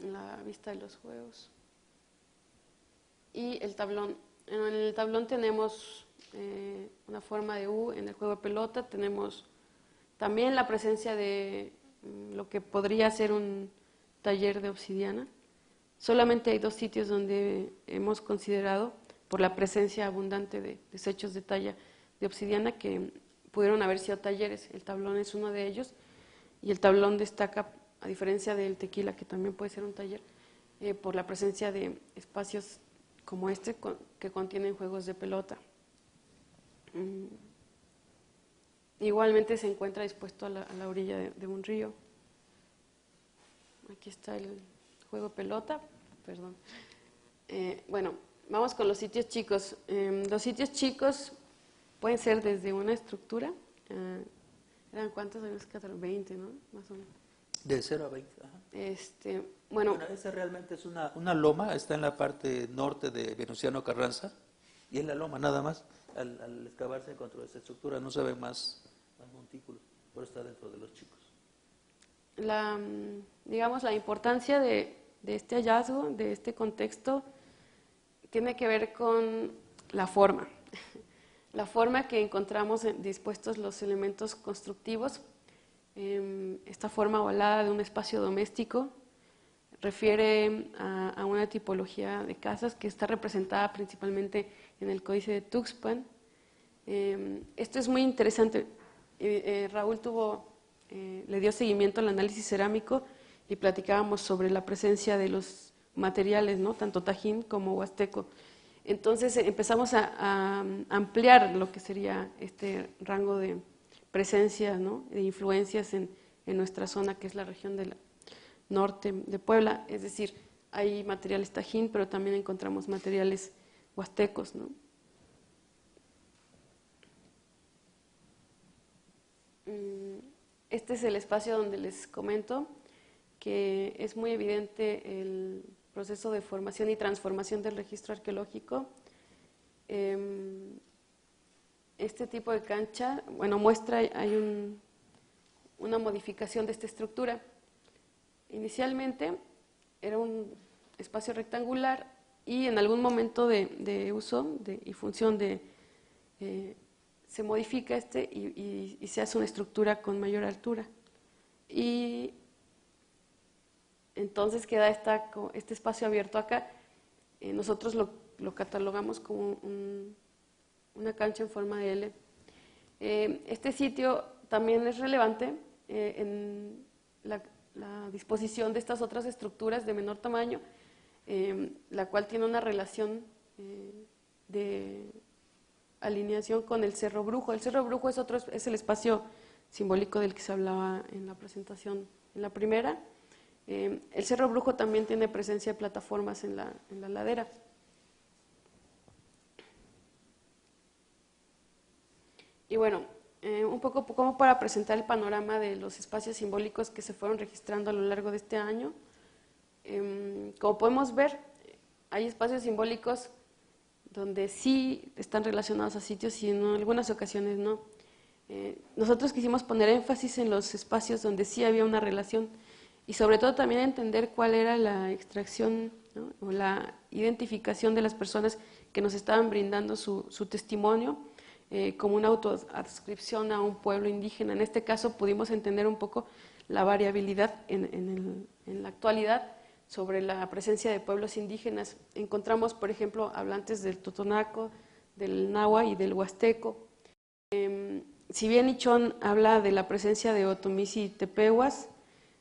la vista de los juegos. Y el tablón. En el tablón tenemos una forma de U en el juego de pelota. Tenemos también la presencia de lo que podría ser un taller de obsidiana. Solamente hay 2 sitios donde hemos considerado, por la presencia abundante de desechos de talla de obsidiana, que pudieron haber sido talleres. El tablón es uno de ellos y el tablón destaca, a diferencia del tequila, que también puede ser un taller, por la presencia de espacios como este que contienen juegos de pelota. Igualmente se encuentra dispuesto a la orilla de un río. Aquí está el juego de pelota, perdón. Bueno, vamos con los sitios chicos. Los sitios chicos pueden ser desde una estructura, ¿eran cuántos? 20, ¿no? Más o menos. De 0 a 20. Ajá. Bueno, esa realmente es una loma, está en la parte norte de Venustiano Carranza, y es la loma nada más. al excavar se encontró esta estructura, no se ve más montículos, por eso está dentro de los chicos. Digamos, la importancia de este hallazgo, de este contexto, tiene que ver con la forma. La forma que encontramos dispuestos los elementos constructivos, esta forma ovalada de un espacio doméstico, refiere a una tipología de casas que está representada principalmente en el Códice de Tuxpan. Esto es muy interesante. Raúl le dio seguimiento al análisis cerámico y platicábamos sobre la presencia de los materiales, ¿no? Tanto tajín como huasteco. Entonces empezamos a ampliar lo que sería este rango de presencia, ¿no? De influencias en nuestra zona, que es la región del norte de Puebla. Es decir, hay materiales tajín, pero también encontramos materiales huastecos, ¿no? Este es el espacio donde les comento que es muy evidente el proceso de formación y transformación del registro arqueológico. Este tipo de cancha, bueno, muestra, hay una modificación de esta estructura. Inicialmente era un espacio rectangular y en algún momento de uso y función se modifica y se hace una estructura con mayor altura. Y entonces queda este espacio abierto acá. Nosotros lo catalogamos como una cancha en forma de L. Este sitio también es relevante en la disposición de estas otras estructuras de menor tamaño, la cual tiene una relación de alineación con el Cerro Brujo. El Cerro Brujo es el espacio simbólico del que se hablaba en la presentación, en la primera. El Cerro Brujo también tiene presencia de plataformas en la ladera. Y bueno, un poco como para presentar el panorama de los espacios simbólicos que se fueron registrando a lo largo de este año. Como podemos ver, hay espacios simbólicos donde sí están relacionados a sitios y en algunas ocasiones no. Nosotros quisimos poner énfasis en los espacios donde sí había una relación y sobre todo también entender cuál era la extracción, ¿no? O la identificación de las personas que nos estaban brindando su testimonio como una autoadscripción a un pueblo indígena. En este caso pudimos entender un poco la variabilidad en la actualidad sobre la presencia de pueblos indígenas. Encontramos, por ejemplo, hablantes del totonaco, del náhuatl y del huasteco. Si bien Ichón habla de la presencia de otomís y tepehuas,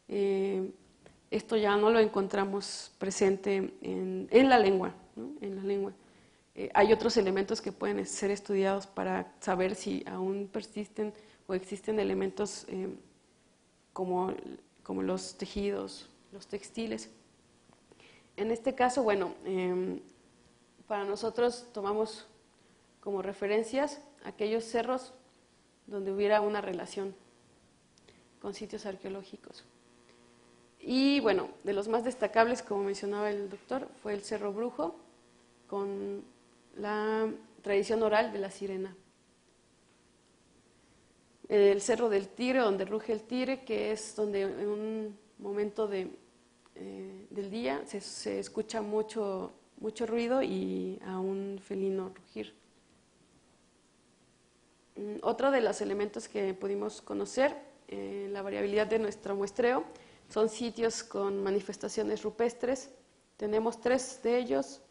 esto ya no lo encontramos presente en la lengua, ¿no? En la lengua. Hay otros elementos que pueden ser estudiados para saber si aún persisten o existen elementos como los tejidos, los textiles. En este caso, bueno, para nosotros tomamos como referencias aquellos cerros donde hubiera una relación con sitios arqueológicos. Y bueno, de los más destacables, como mencionaba el doctor, fue el Cerro Brujo, con la tradición oral de la sirena. El Cerro del Tigre, donde ruge el tigre, que es donde en un momento del día se escucha mucho ruido y a un felino rugir. Otro de los elementos que pudimos conocer, la variabilidad de nuestro muestreo, son sitios con manifestaciones rupestres. Tenemos 3 de ellos.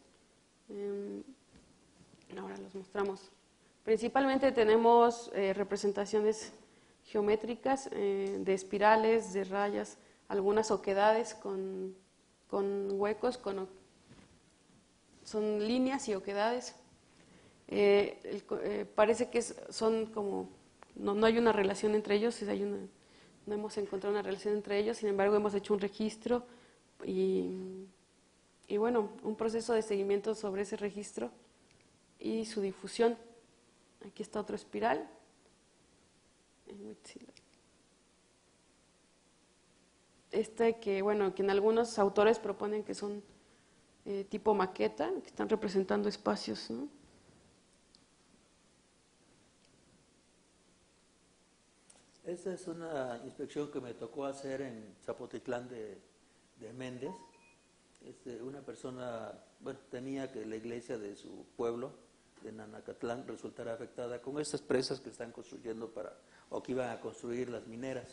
Ahora los mostramos. Principalmente tenemos representaciones geométricas de espirales, de rayas, algunas oquedades con huecos, son líneas y oquedades. Parece que son como, no hay una relación entre ellos, no hemos encontrado una relación entre ellos, sin embargo hemos hecho un registro y bueno, un proceso de seguimiento sobre ese registro y su difusión. Aquí está otro espiral. Que en algunos autores proponen que son tipo maqueta, que están representando espacios, ¿no? Esta es una inspección que me tocó hacer en Zapotitlán de Méndez. Una persona, bueno, tenía que la iglesia de su pueblo, de Nanacatlán, resultara afectada con estas presas que están construyendo o que iban a construir las mineras.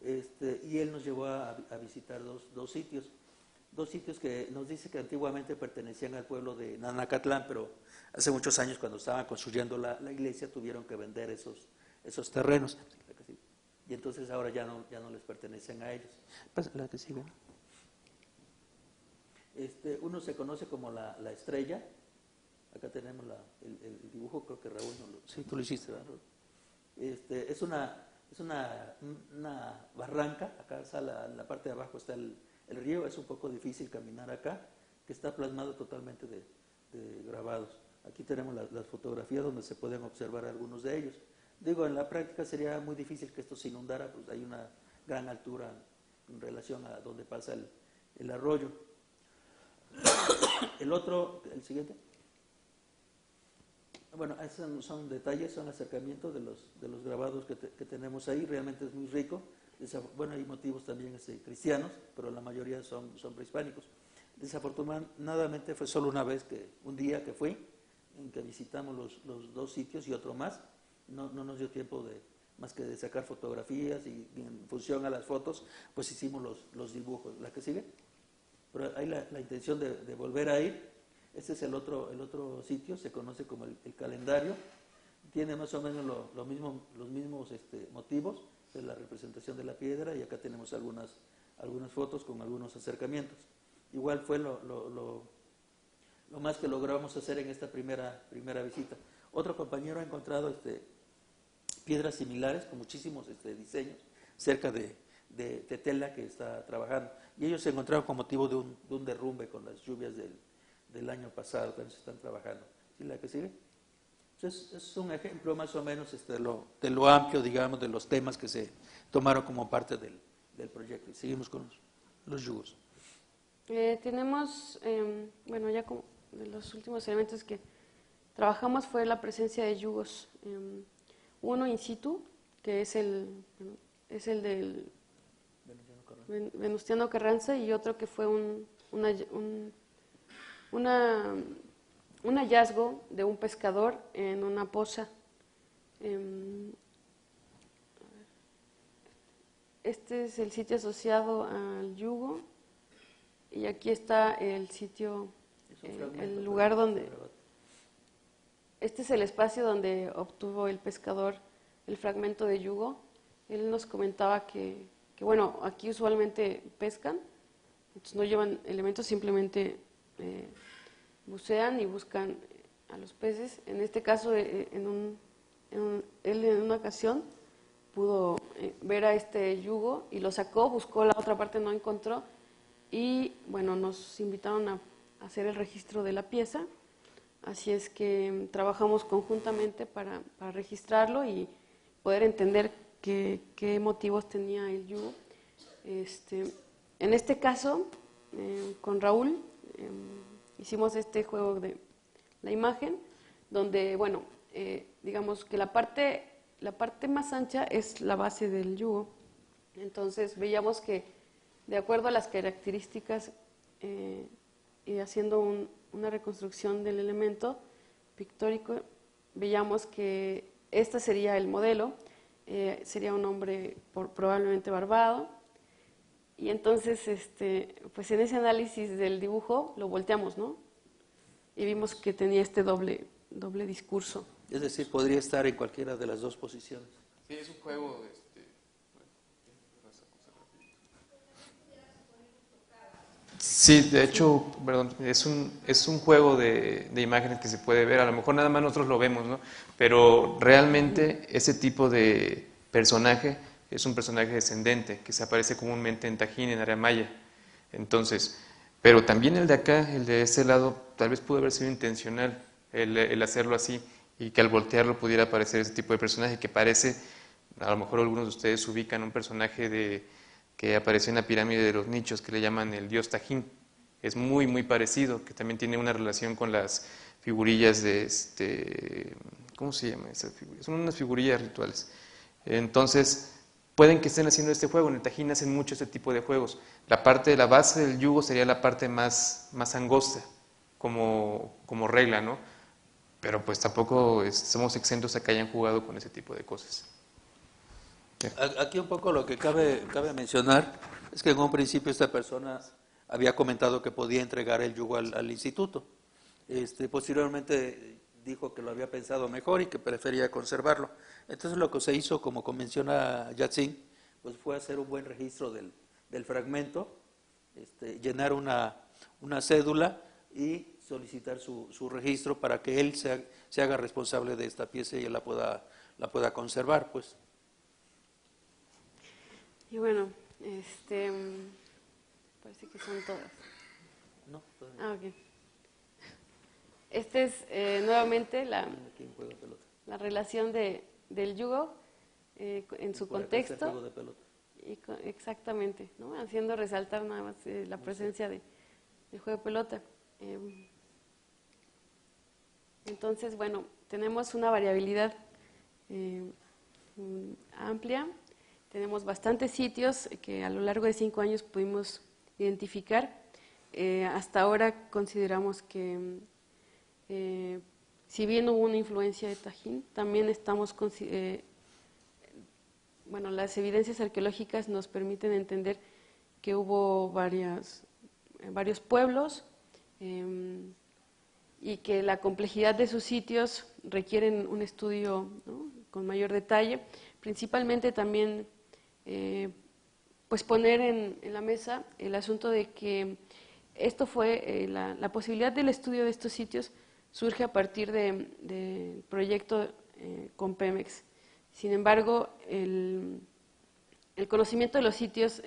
Y él nos llevó a visitar dos sitios que nos dice que antiguamente pertenecían al pueblo de Nanacatlán, pero hace muchos años, cuando estaban construyendo la iglesia, tuvieron que vender esos terrenos. Y entonces ahora ya no les pertenecen a ellos. La que sigue. Uno se conoce como la estrella. Acá tenemos el dibujo, creo que Raúl sí, tú lo hiciste, ¿verdad? Es una barranca. Acá está la parte de abajo está el río. Es un poco difícil caminar acá, que está plasmado totalmente de grabados. Aquí tenemos las fotografías donde se pueden observar algunos de ellos. Digo, en la práctica sería muy difícil que esto se inundara, pues hay una gran altura en relación a donde pasa el arroyo. El siguiente. Bueno, esos son detalles, son acercamientos de los grabados que tenemos ahí. Realmente es muy rico. Bueno, hay motivos también cristianos, pero la mayoría son prehispánicos. Desafortunadamente fue solo un día que fui, en que visitamos los dos sitios y otro más. No nos dio tiempo más que de sacar fotografías, y en función a las fotos, pues hicimos los dibujos. ¿La que sigue? Pero hay la intención de volver a ir. Este es el otro sitio, se conoce como el calendario. Tiene más o menos los mismos motivos de la representación de la piedra, y acá tenemos algunas fotos con algunos acercamientos. Igual fue lo más que logramos hacer en esta primera visita. Otro compañero ha encontrado piedras similares con muchísimos diseños cerca de Tetela, que está trabajando. Y ellos se encontraron con motivo de un derrumbe con las lluvias del año pasado, también se están trabajando. ¿Sí, la que sigue? Entonces, es un ejemplo más o menos de lo amplio, digamos, de los temas que se tomaron como parte del proyecto. Y seguimos con los yugos. Tenemos, bueno, ya como de los últimos elementos que trabajamos fue la presencia de yugos. Uno in situ, que es el del Venustiano Carranza, y otro que fue un hallazgo de un pescador en una poza. Este es el sitio asociado al yugo, y aquí está el sitio, el lugar donde... Este es el espacio donde obtuvo el pescador el fragmento de yugo. Él nos comentaba que bueno, aquí usualmente pescan, entonces no llevan elementos, simplemente bucean y buscan a los peces. En este caso, él en una ocasión pudo ver a este yugo y lo sacó, buscó la otra parte, no encontró, y bueno, nos invitaron a hacer el registro de la pieza. Así es que trabajamos conjuntamente para registrarlo y poder entender qué motivos tenía el yugo. En este caso, con Raúl, hicimos este juego de la imagen, donde, bueno, digamos que la parte más ancha es la base del yugo. Entonces veíamos que, de acuerdo a las características, y haciendo una reconstrucción del elemento pictórico, veíamos que este sería el modelo, sería un hombre probablemente barbado, y entonces pues en ese análisis del dibujo lo volteamos, ¿no? Y vimos que tenía este doble discurso. Es decir, podría estar en cualquiera de las dos posiciones. Sí, es un juego... Sí, de hecho, perdón, es un juego de imágenes que se puede ver. A lo mejor nada más nosotros lo vemos, ¿no? Pero realmente ese tipo de personaje es un personaje descendente que se aparece comúnmente en Tajín, en área maya. Entonces, pero también el de acá, el de este lado, tal vez pudo haber sido intencional el hacerlo así, y que al voltearlo pudiera aparecer ese tipo de personaje que parece, a lo mejor algunos de ustedes ubican un personaje que apareció en la pirámide de los nichos, que le llaman el dios Tajín. Es muy, muy parecido, que también tiene una relación con las figurillas de ¿cómo se llama esa figura? Son unas figurillas rituales. Entonces, pueden que estén haciendo este juego. En el Tajín hacen mucho este tipo de juegos. La parte de la base del yugo sería la parte más angosta, como regla, ¿no? Pero pues tampoco somos exentos a que hayan jugado con ese tipo de cosas. Aquí un poco lo que cabe mencionar es que en un principio esta persona había comentado que podía entregar el yugo al instituto. Posteriormente dijo que lo había pensado mejor y que prefería conservarlo. Entonces lo que se hizo, como menciona Yatsin, pues fue hacer un buen registro del fragmento, llenar una cédula y solicitar su registro para que él se haga responsable de esta pieza y él la pueda conservar, pues. Y bueno, parece que son todas. No, todavía. Ok. Este es nuevamente la relación del yugo en su contexto. Juego de pelota. Exactamente, ¿no? Haciendo resaltar nada más la presencia del juego de pelota. Entonces, bueno, tenemos una variabilidad amplia. Tenemos bastantes sitios que a lo largo de 5 años pudimos identificar. Hasta ahora consideramos que, si bien hubo una influencia de Tajín, también estamos, bueno, las evidencias arqueológicas nos permiten entender que hubo varios pueblos y que la complejidad de sus sitios requieren un estudio, ¿no?, con mayor detalle. Principalmente también pues poner en la mesa el asunto de que esto fue, la posibilidad del estudio de estos sitios surge a partir del proyecto con Pemex. Sin embargo, el conocimiento de los sitios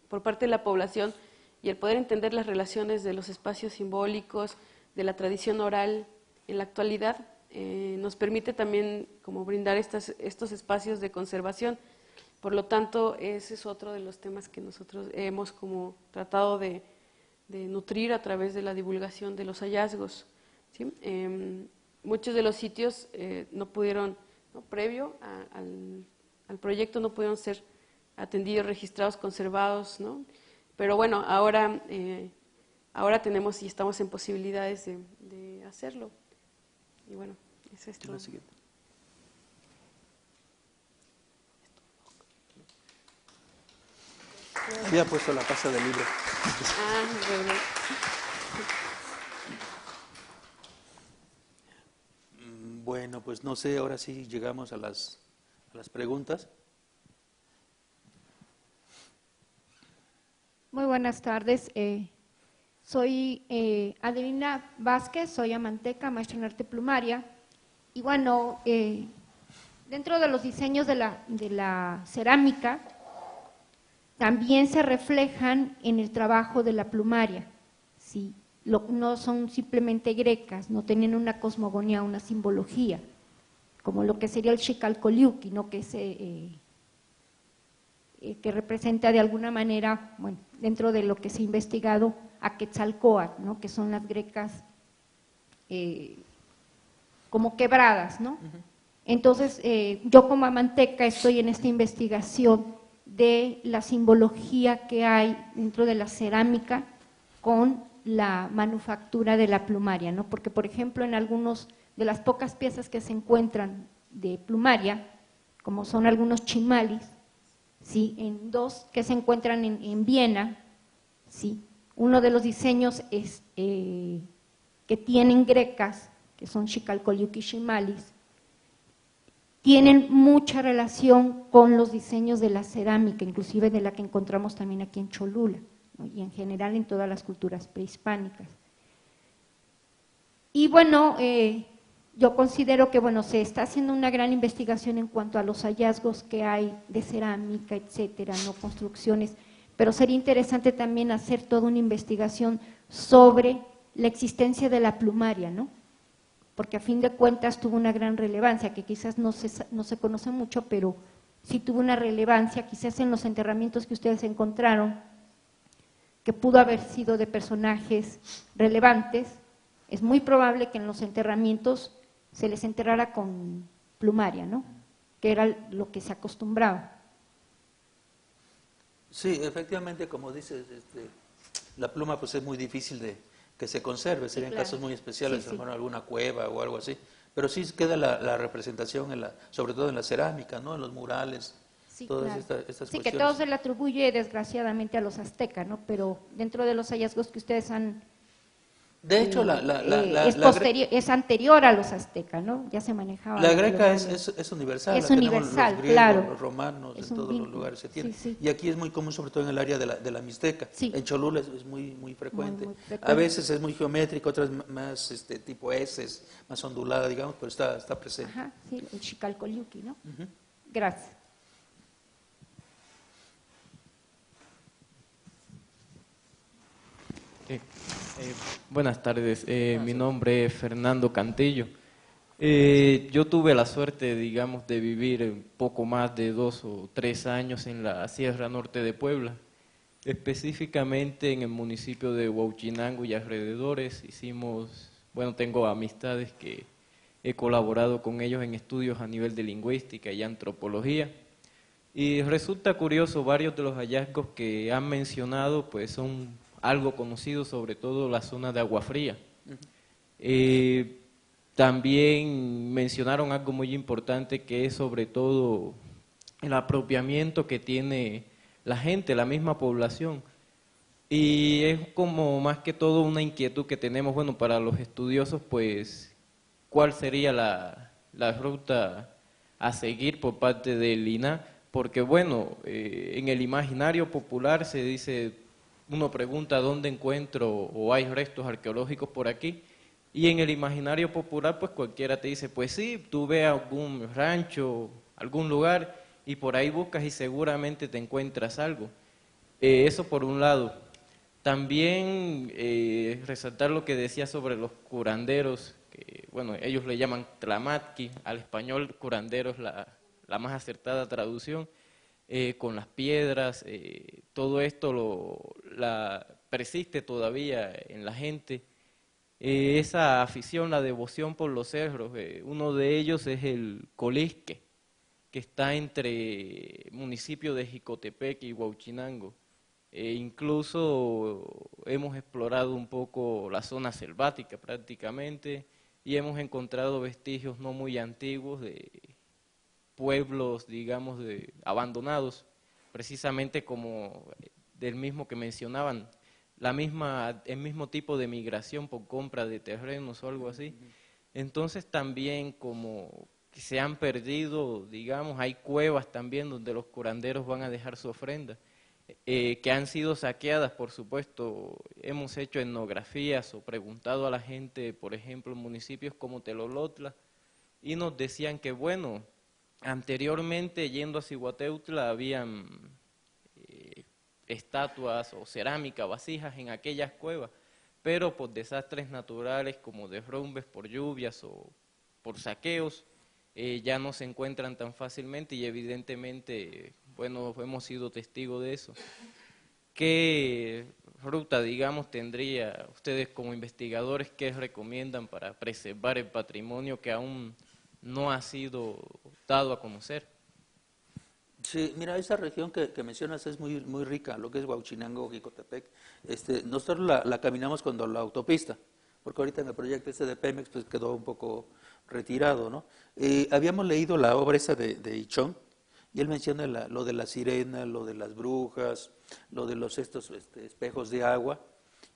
por parte de la población y el poder entender las relaciones de los espacios simbólicos, de la tradición oral en la actualidad, nos permite también como brindar estos espacios de conservación. Por lo tanto, ese es otro de los temas que nosotros hemos como tratado de nutrir a través de la divulgación de los hallazgos, ¿sí? Muchos de los sitios no pudieron, ¿no?, previo al proyecto, no pudieron ser atendidos, registrados, conservados, ¿no? Pero bueno, ahora tenemos y estamos en posibilidades de hacerlo. Y bueno, eso es todo. Había puesto la pasta del libro. Bueno. Bueno, pues no sé, ahora sí llegamos a las preguntas. Muy buenas tardes. Soy Adelina Vázquez, soy amanteca, maestra en arte plumaria. Y bueno, dentro de los diseños de la cerámica, también se reflejan en el trabajo de la plumaria, ¿sí? No son simplemente grecas, no tienen una cosmogonía, una simbología, como lo que sería el Xicalcoliuqui, ¿no?, que representa de alguna manera, bueno, dentro de lo que se ha investigado, a Quetzalcóatl, ¿no?, que son las grecas como quebradas, ¿no? Entonces, yo como amanteca estoy en esta investigación de la simbología que hay dentro de la cerámica con la manufactura de la plumaria, ¿no? Porque, por ejemplo, en algunos de las pocas piezas que se encuentran de plumaria, como son algunos chimalis, ¿sí?, en 2 que se encuentran en Viena, ¿sí?, uno de los diseños es que tienen grecas, que son Xicalcoliuqui chimalis, tienen mucha relación con los diseños de la cerámica, inclusive de la que encontramos también aquí en Cholula, ¿no?, y en general en todas las culturas prehispánicas. Y bueno, yo considero que bueno, se está haciendo una gran investigación en cuanto a los hallazgos que hay de cerámica, etcétera, no construcciones, pero sería interesante también hacer toda una investigación sobre la existencia de la plumaria, ¿no?, porque a fin de cuentas tuvo una gran relevancia, que quizás no se conoce mucho, pero sí tuvo una relevancia, quizás en los enterramientos que ustedes encontraron, que pudo haber sido de personajes relevantes. Es muy probable que en los enterramientos se les enterrara con plumaria, ¿no? que era lo que se acostumbraba. Sí, efectivamente, como dices, la pluma pues es muy difícil de que se conserve, serían claro. casos muy especiales, Sí, a sí. lo mejor alguna cueva o algo así, pero sí queda la representación, sobre todo en la cerámica, ¿no? En los murales, Sí, todas claro. estas Sí, que cuestiones. todo se le atribuye desgraciadamente a los aztecas, ¿no? Pero dentro de los hallazgos que ustedes han De hecho, es anterior a los aztecas, ¿no? Ya se manejaba la los greca mayas. es universal, Es la tenemos universal, los griegos, claro. los romanos, Es en un todos los vínculo. lugares se tiene. Sí, sí. Y aquí es muy común, sobre todo en el área de la Mixteca. Sí. En Cholula es muy frecuente. Muy frecuente. A veces es muy geométrico, otras más tipo S, más ondulada, digamos, pero está presente. Ajá, sí, el Xicalcoliuqui, ¿no? Gracias. Buenas tardes, mi nombre es Fernando Cantillo. Yo tuve la suerte, digamos, de vivir un poco más de 2 o 3 años en la Sierra Norte de Puebla, específicamente en el municipio de Huauchinango y alrededores. Tengo amistades que he colaborado con ellos en estudios a nivel de lingüística y antropología. Y resulta curioso, varios de los hallazgos que han mencionado pues son algo conocidos, sobre todo la zona de Agua Fría. También mencionaron algo muy importante, que es sobre todo el apropiamiento que tiene la gente, la misma población. Y es como más que todo una inquietud que tenemos, bueno, para los estudiosos, pues, ¿cuál sería la ruta a seguir por parte del INAH? Porque, bueno, en el imaginario popular se dice, uno pregunta dónde encuentro o hay restos arqueológicos por aquí, y en el imaginario popular, pues cualquiera te dice, pues sí, tú ve a algún rancho, algún lugar, y por ahí buscas y seguramente te encuentras algo. Eso por un lado. También resaltar lo que decía sobre los curanderos, que bueno, ellos le llaman tlamatki, al español curandero es la más acertada traducción, con las piedras, todo esto persiste todavía en la gente. Esa afición, la devoción por los cerros, uno de ellos es el Colisque, que está entre municipio de Jicotepec y Huauchinango. Incluso hemos explorado un poco la zona selvática prácticamente y hemos encontrado vestigios no muy antiguos de pueblos, digamos, abandonados, precisamente como del mismo que mencionaban, el mismo tipo de migración por compra de terrenos o algo así. Entonces también como que se han perdido, digamos, hay cuevas también donde los curanderos van a dejar su ofrenda, que han sido saqueadas, por supuesto. Hemos hecho etnografías o preguntado a la gente, por ejemplo, en municipios como Telolotla, y nos decían que, bueno, anteriormente yendo a Cihuateutla habían estatuas o cerámica, vasijas en aquellas cuevas, pero por desastres naturales como derrumbes por lluvias o por saqueos, ya no se encuentran tan fácilmente y evidentemente, bueno, hemos sido testigos de eso. ¿Qué ruta, digamos, tendría ustedes como investigadores, qué recomiendan para preservar el patrimonio que aún no ha sido dado a conocer? Sí, mira, esa región que mencionas es muy rica, lo que es Huauchinango, Jicotepec. Nosotros la caminamos cuando la autopista, porque ahorita en el proyecto de Pemex pues quedó un poco retirado, ¿no? Habíamos leído la obra esa de Ichón, y él menciona lo de la sirena, lo de las brujas, lo de estos espejos de agua,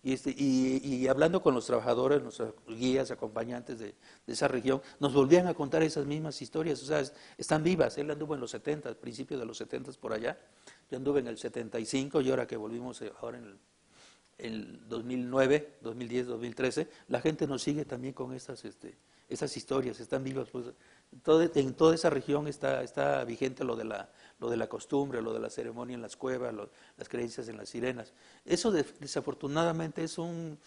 y hablando con los trabajadores, nuestros guías, acompañantes de esa región, nos volvían a contar esas mismas historias, o sea, están vivas. Él anduvo en los 70, principios de los 70 por allá, yo anduve en el 75, y ahora que volvimos ahora en el 2009, 2010, 2013, la gente nos sigue también con esas historias, están vivas. Pues, en toda esa región está vigente lo de la costumbre, lo de la ceremonia en las cuevas, las creencias en las sirenas. Eso desafortunadamente es un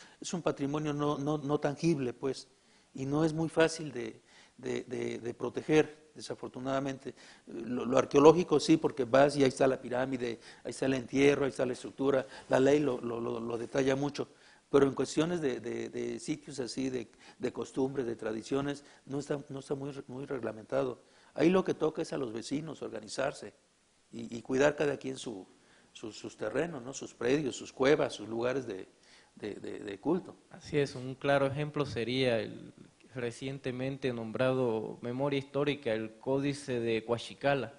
patrimonio no tangible, pues, y no es muy fácil de proteger, desafortunadamente. Lo arqueológico sí, porque vas y ahí está la pirámide, ahí está el entierro, ahí está la estructura, la ley lo detalla mucho, pero en cuestiones de sitios así, de costumbres, de tradiciones, no está muy reglamentado. Ahí lo que toca es a los vecinos organizarse y cuidar cada quien sus terrenos, ¿no? Sus predios, sus cuevas, sus lugares de culto. Así es, un claro ejemplo sería el recientemente nombrado memoria histórica, el Códice de Huachicala,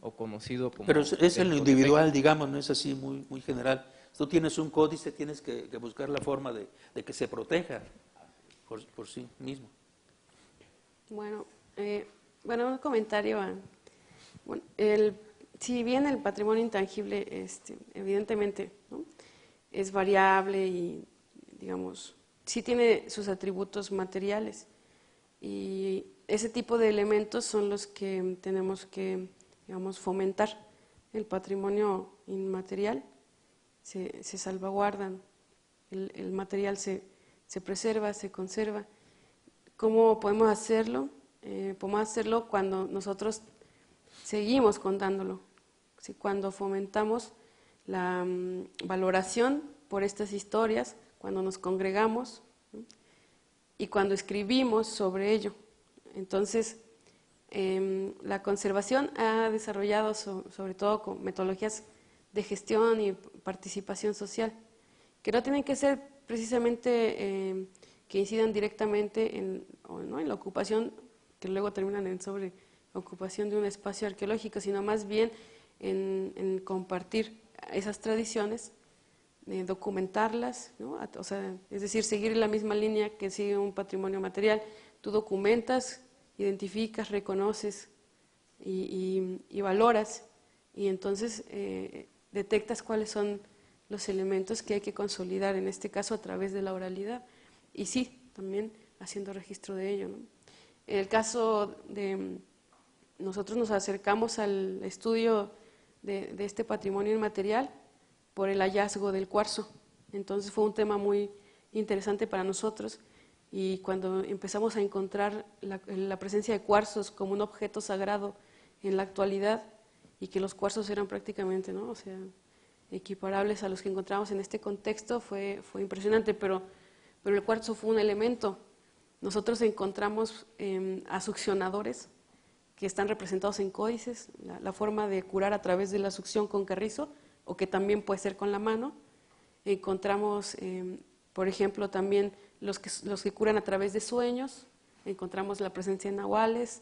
o conocido como… Pero es en lo del individual, Cotepeque. digamos, no es así muy general. Tú tienes un códice, tienes que buscar la forma de que se proteja por sí mismo. Bueno, un comentario. Bueno, si bien el patrimonio intangible, evidentemente, ¿no?, es variable y, digamos, sí tiene sus atributos materiales, y ese tipo de elementos son los que tenemos que, digamos, fomentar. El patrimonio inmaterial se salvaguardan, el material se preserva, se conserva. ¿Cómo podemos hacerlo? Podemos hacerlo cuando nosotros seguimos contándolo, ¿sí? Cuando fomentamos la valoración por estas historias, cuando nos congregamos, ¿no?, y cuando escribimos sobre ello. Entonces, la conservación ha desarrollado sobre todo con metodologías de gestión y participación social, que no tienen que ser precisamente que incidan directamente ¿no?, en la ocupación, que luego terminan en sobre ocupación de un espacio arqueológico, sino más bien en compartir esas tradiciones, documentarlas, ¿no? O sea, es decir, seguir la misma línea que sigue un patrimonio material. Tú documentas, identificas, reconoces y valoras, y entonces detectas cuáles son los elementos que hay que consolidar, en este caso a través de la oralidad, y sí, también haciendo registro de ello, ¿no? En el caso de nosotros nos acercamos al estudio de este patrimonio inmaterial por el hallazgo del cuarzo. Entonces fue un tema muy interesante para nosotros, y cuando empezamos a encontrar la presencia de cuarzos como un objeto sagrado en la actualidad, y que los cuarzos eran prácticamente, ¿no?, o sea, equiparables a los que encontramos en este contexto, fue impresionante, pero el cuarzo fue un elemento. Nosotros encontramos a succionadores que están representados en códices, la forma de curar a través de la succión con carrizo, o que también puede ser con la mano. Encontramos, por ejemplo, también los que curan a través de sueños. Encontramos la presencia de nahuales,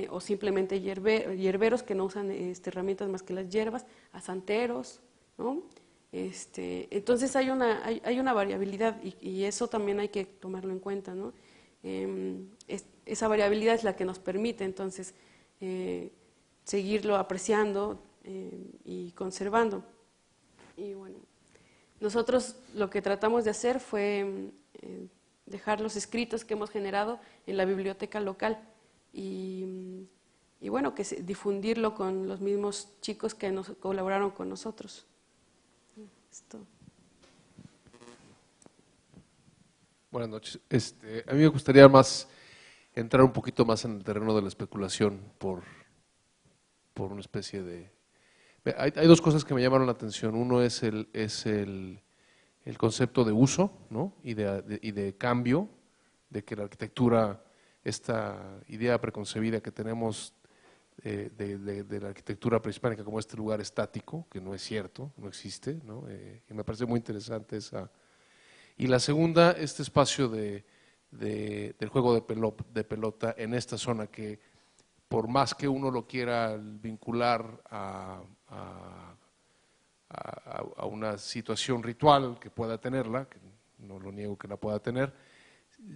o simplemente hierberos que no usan herramientas más que las hierbas, a santeros, ¿no? Entonces hay una variabilidad, y eso también hay que tomarlo en cuenta, ¿no? Esa variabilidad es la que nos permite entonces seguirlo apreciando y conservando. Y bueno, nosotros lo que tratamos de hacer fue dejar los escritos que hemos generado en la biblioteca local, y bueno, difundirlo con los mismos chicos que nos colaboraron con nosotros. Esto. Buenas noches. A mí me gustaría entrar un poquito más en el terreno de la especulación por una especie de… Hay dos cosas que me llamaron la atención. Uno es el concepto de uso, ¿no?, y de cambio, de que la arquitectura, esta idea preconcebida que tenemos de la arquitectura prehispánica como este lugar estático, que no es cierto, no existe, ¿no? Y me parece muy interesante esa. Y la segunda, este espacio del juego de pelota en esta zona, que por más que uno lo quiera vincular a una situación ritual que pueda tenerla, que no lo niego que la pueda tener,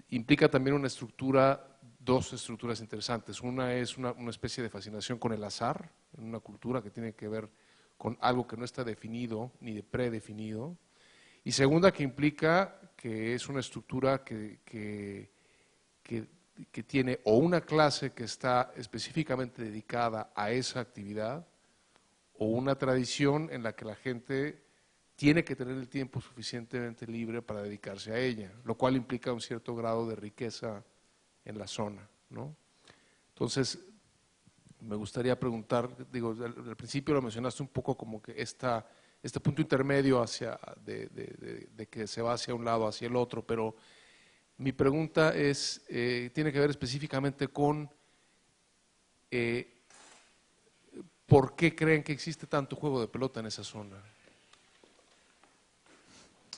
implica también una estructura, dos estructuras interesantes. Una es una especie de fascinación con el azar, en una cultura que tiene que ver con algo que no está definido ni predefinido. Y segunda, que implica que es una estructura que tiene o una clase que está específicamente dedicada a esa actividad, o una tradición en la que la gente tiene que tener el tiempo suficientemente libre para dedicarse a ella, lo cual implica un cierto grado de riqueza en la zona, ¿no? Entonces, me gustaría preguntar, digo, al principio lo mencionaste un poco como que este punto intermedio de que se va hacia un lado, hacia el otro, pero mi pregunta tiene que ver específicamente con ¿Por qué creen que existe tanto juego de pelota en esa zona?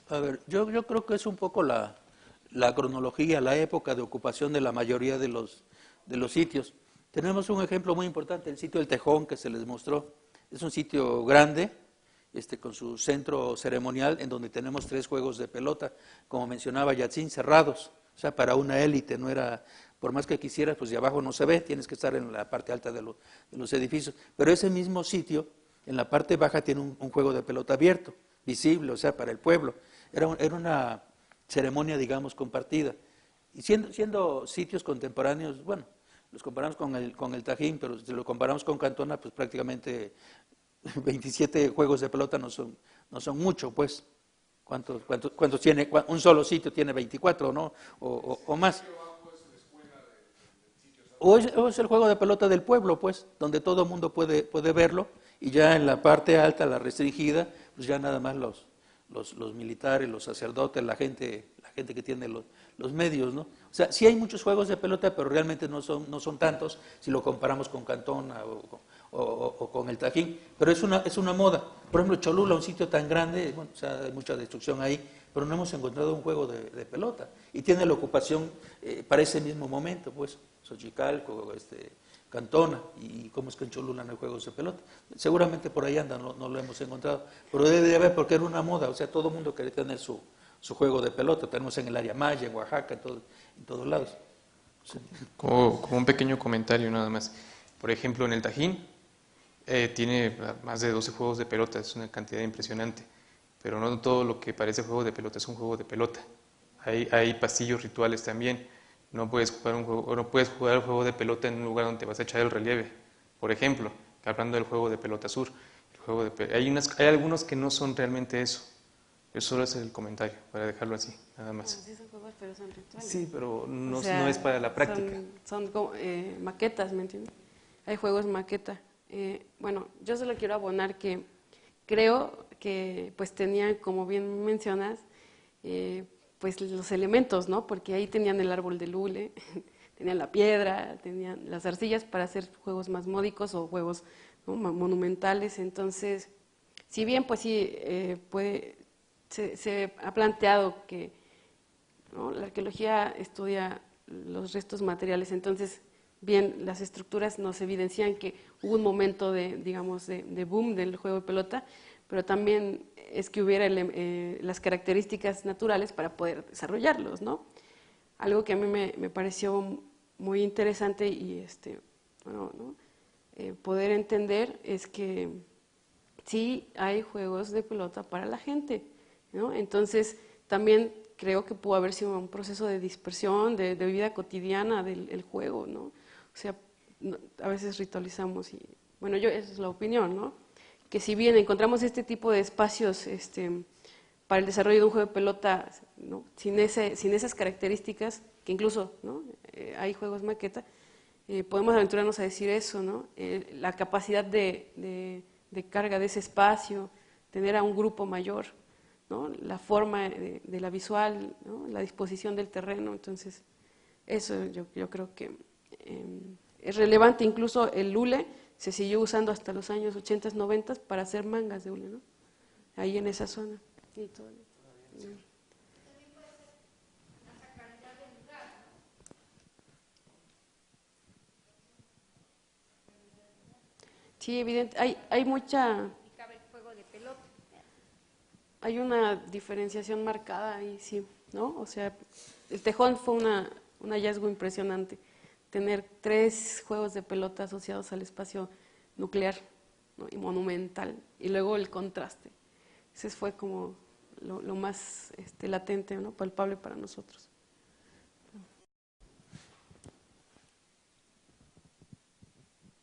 A ver, yo creo que es un poco la cronología, la época de ocupación de la mayoría de los sitios. Tenemos un ejemplo muy importante, el sitio del Tejón, que se les mostró. Es un sitio grande, con su centro ceremonial, en donde tenemos 3 juegos de pelota, como mencionaba Yacine, cerrados. O sea, para una élite, no era, por más que quisieras, pues de abajo no se ve, tienes que estar en la parte alta de los edificios. Pero ese mismo sitio, en la parte baja, tiene un juego de pelota abierto, visible, o sea, para el pueblo. Era una ceremonia, digamos, compartida. Y siendo sitios contemporáneos, bueno, los comparamos con el Tajín, pero si lo comparamos con Cantona, pues prácticamente 27 juegos de pelota no son mucho, pues. ¿Cuántos tiene? Un solo sitio tiene 24, ¿no? O más. O es el juego de pelota del pueblo, pues, donde todo el mundo puede verlo, y ya en la parte alta, la restringida, pues ya nada más los militares, los sacerdotes, la gente que tiene los medios, ¿no? O sea, sí hay muchos juegos de pelota, pero realmente no son tantos si lo comparamos con Cantona o con el Tajín, pero es una moda. Por ejemplo, Cholula, un sitio tan grande, bueno, o sea, hay mucha destrucción ahí, pero no hemos encontrado un juego de pelota, y tiene la ocupación para ese mismo momento, pues, Xochicalco, Cantona, y cómo es que en Cholula no hay juegos de pelota. Seguramente por ahí andan, no lo hemos encontrado, pero debe de haber, porque era una moda, o sea, todo el mundo quería tener su juego de pelota. Tenemos en el área Maya, en Oaxaca, en todos lados. Sí. Como un pequeño comentario nada más. Por ejemplo, en el Tajín tiene más de 12 juegos de pelota, es una cantidad impresionante, pero no todo lo que parece juego de pelota es un juego de pelota. Hay pasillos rituales también. No puedes jugar el juego de pelota en un lugar donde te vas a echar el relieve. Por ejemplo, hablando del juego de pelota sur, hay algunos que no son realmente eso. Yo solo es el comentario, para dejarlo así, nada más. Sí son juegos, pero son rituales. Sí, pero no, O sea, no es para la práctica. Son como, maquetas, ¿me entiendes? Hay juegos maqueta. Bueno, yo solo quiero abonar que creo que pues tenían, como bien mencionas, pues los elementos, ¿no? Porque ahí tenían el árbol de hule, tenían la piedra, tenían las arcillas para hacer juegos más módicos o juegos, ¿no?, monumentales. Entonces, si bien pues sí se ha planteado que, ¿no?, la arqueología estudia los restos materiales, entonces bien las estructuras nos evidencian que hubo un momento digamos, de boom del juego de pelota, pero también es que hubiera las características naturales para poder desarrollarlos, ¿no? Algo que a mí me pareció muy interesante y bueno, ¿no?, poder entender es que sí hay juegos de pelota para la gente, ¿no? Entonces también creo que pudo haber sido un proceso de dispersión, de vida cotidiana del juego, ¿no? O sea, a veces ritualizamos y, bueno, esa es la opinión, ¿no? Que si bien encontramos este tipo de espacios para el desarrollo de un juego de pelota, ¿no?, sin esas características, que incluso, ¿no?, hay juegos maqueta, podemos aventurarnos a decir eso, ¿no? La capacidad de carga de ese espacio, tener a un grupo mayor, ¿no?, la forma de la visual, ¿no?, la disposición del terreno. Entonces, eso yo creo que es relevante. Incluso el hule se siguió usando hasta los años 80, 90 para hacer mangas de hule, ¿no?, ahí en esa zona. Y todo, ¿no? Sí, evidente. Hay mucha... Hay una diferenciación marcada ahí, sí, ¿no? O sea, el Tejón fue un hallazgo impresionante. Tener 3 juegos de pelota asociados al espacio nuclear, ¿no?, y monumental. Y luego el contraste. Ese fue como lo más latente, ¿no?, palpable para nosotros.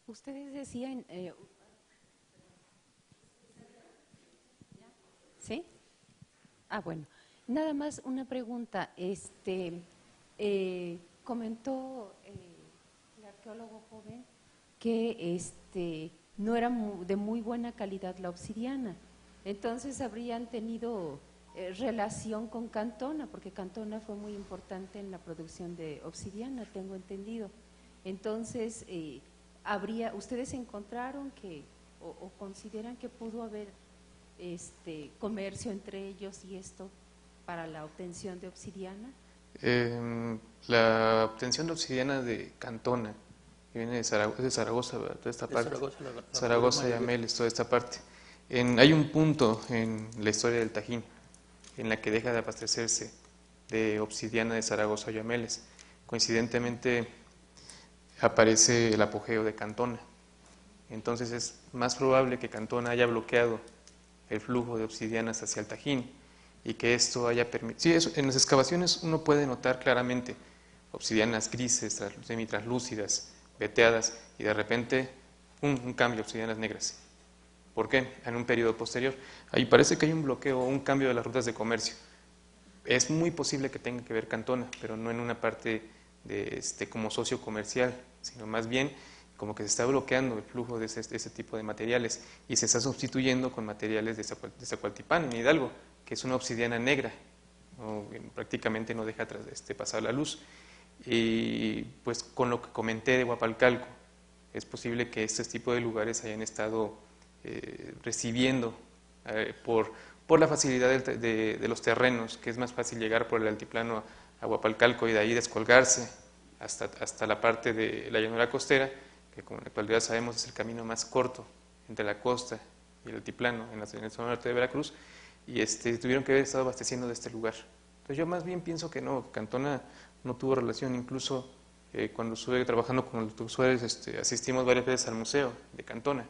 Ustedes decían... ¿Sí? Ah, bueno. Nada más una pregunta. Comentó el arqueólogo joven que no era de muy buena calidad la obsidiana. Entonces habrían tenido relación con Cantona, porque Cantona fue muy importante en la producción de obsidiana, tengo entendido. Entonces, ¿ustedes encontraron que o consideran que pudo haber comercio entre ellos y esto para la obtención de obsidiana? La obtención de obsidiana de Cantona, que viene de Zaragoza, ¿verdad? Toda esta parte, Zaragoza y Ameles, toda esta parte. Hay un punto en la historia del Tajín en la que deja de abastecerse de obsidiana de Zaragoza y Ameles. Coincidentemente aparece el apogeo de Cantona. Entonces es más probable que Cantona haya bloqueado el flujo de obsidianas hacia el Tajín y que esto haya permitido. Sí, en las excavaciones uno puede notar claramente obsidianas grises, semi-translúcidas, veteadas, y de repente un cambio, obsidianas negras. ¿Por qué? En un periodo posterior. Ahí parece que hay un bloqueo o un cambio de las rutas de comercio. Es muy posible que tenga que ver Cantona, pero no en una parte de como socio comercial, sino más bien como que se está bloqueando el flujo de ese tipo de materiales y se está sustituyendo con materiales de Zacualtipán, en Hidalgo, que es una obsidiana negra, prácticamente no deja pasar la luz. Y pues con lo que comenté de Huapalcalco, es posible que este tipo de lugares hayan estado recibiendo por la facilidad de los terrenos, que es más fácil llegar por el altiplano a Huapalcalco y de ahí descolgarse hasta la parte de la llanura costera, que como en la actualidad sabemos es el camino más corto entre la costa y el altiplano en la zona norte de Veracruz, y tuvieron que haber estado abasteciendo de este lugar. Entonces yo más bien pienso que no, Cantona no tuvo relación. Incluso cuando estuve trabajando con el doctor Suárez, asistimos varias veces al museo de Cantona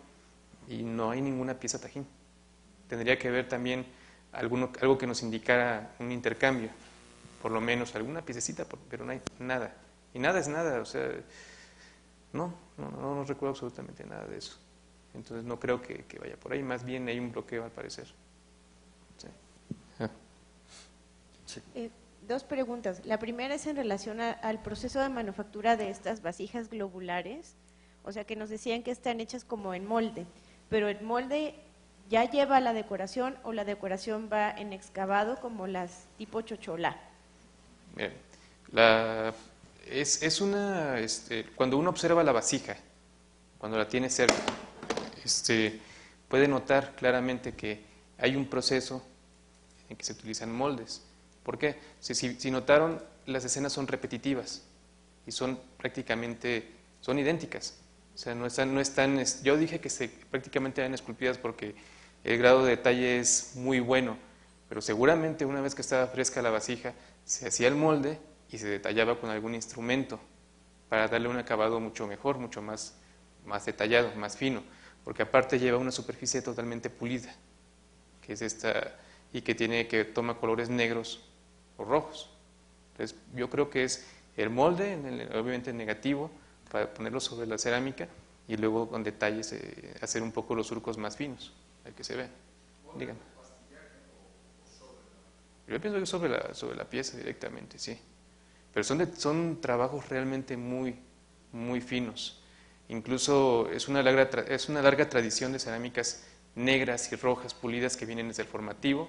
y no hay ninguna pieza Tajín. Tendría que haber también algo que nos indicara un intercambio, por lo menos alguna piececita, pero no hay nada. Y nada es nada, o sea, no recuerdo absolutamente nada de eso. Entonces no creo que vaya por ahí, más bien hay un bloqueo al parecer. Sí. Sí. Dos preguntas. La primera es en relación al proceso de manufactura de estas vasijas globulares, o sea que nos decían que están hechas como en molde, pero el molde ya lleva la decoración o la decoración va en excavado como las tipo chocholá. Bien. Cuando uno observa la vasija, cuando la tiene cerca, puede notar claramente que hay un proceso en que se utilizan moldes. ¿Por qué? Si notaron, las escenas son repetitivas y son idénticas. O sea, no están yo dije que prácticamente eran esculpidas porque el grado de detalle es muy bueno, pero seguramente una vez que estaba fresca la vasija, se hacía el molde y se detallaba con algún instrumento para darle un acabado mucho mejor, mucho más detallado, más fino, porque aparte lleva una superficie totalmente pulida, que es y que toma colores negros o rojos. Entonces yo creo que es el molde, obviamente negativo, para ponerlo sobre la cerámica y luego con detalles hacer un poco los surcos más finos, para que se vean. Díganme. Yo pienso que sobre la pieza directamente, sí. Pero son trabajos realmente muy, muy finos. Incluso es una larga tradición de cerámicas negras y rojas pulidas que vienen desde el formativo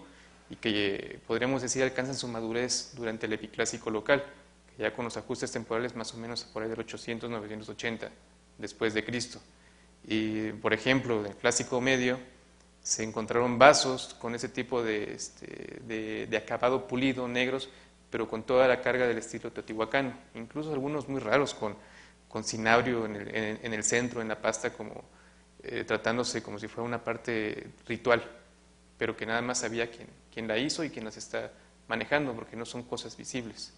y que podríamos decir alcanzan su madurez durante el epiclásico local, que ya con los ajustes temporales más o menos por ahí del 800-980 después de Cristo. Y por ejemplo, en el clásico medio se encontraron vasos con ese tipo de acabado pulido, negros, pero con toda la carga del estilo teotihuacano, incluso algunos muy raros con cinabrio en el centro, en la pasta, como tratándose como si fuera una parte ritual, pero que nada más sabía quién la hizo y quién las está manejando, porque no son cosas visibles.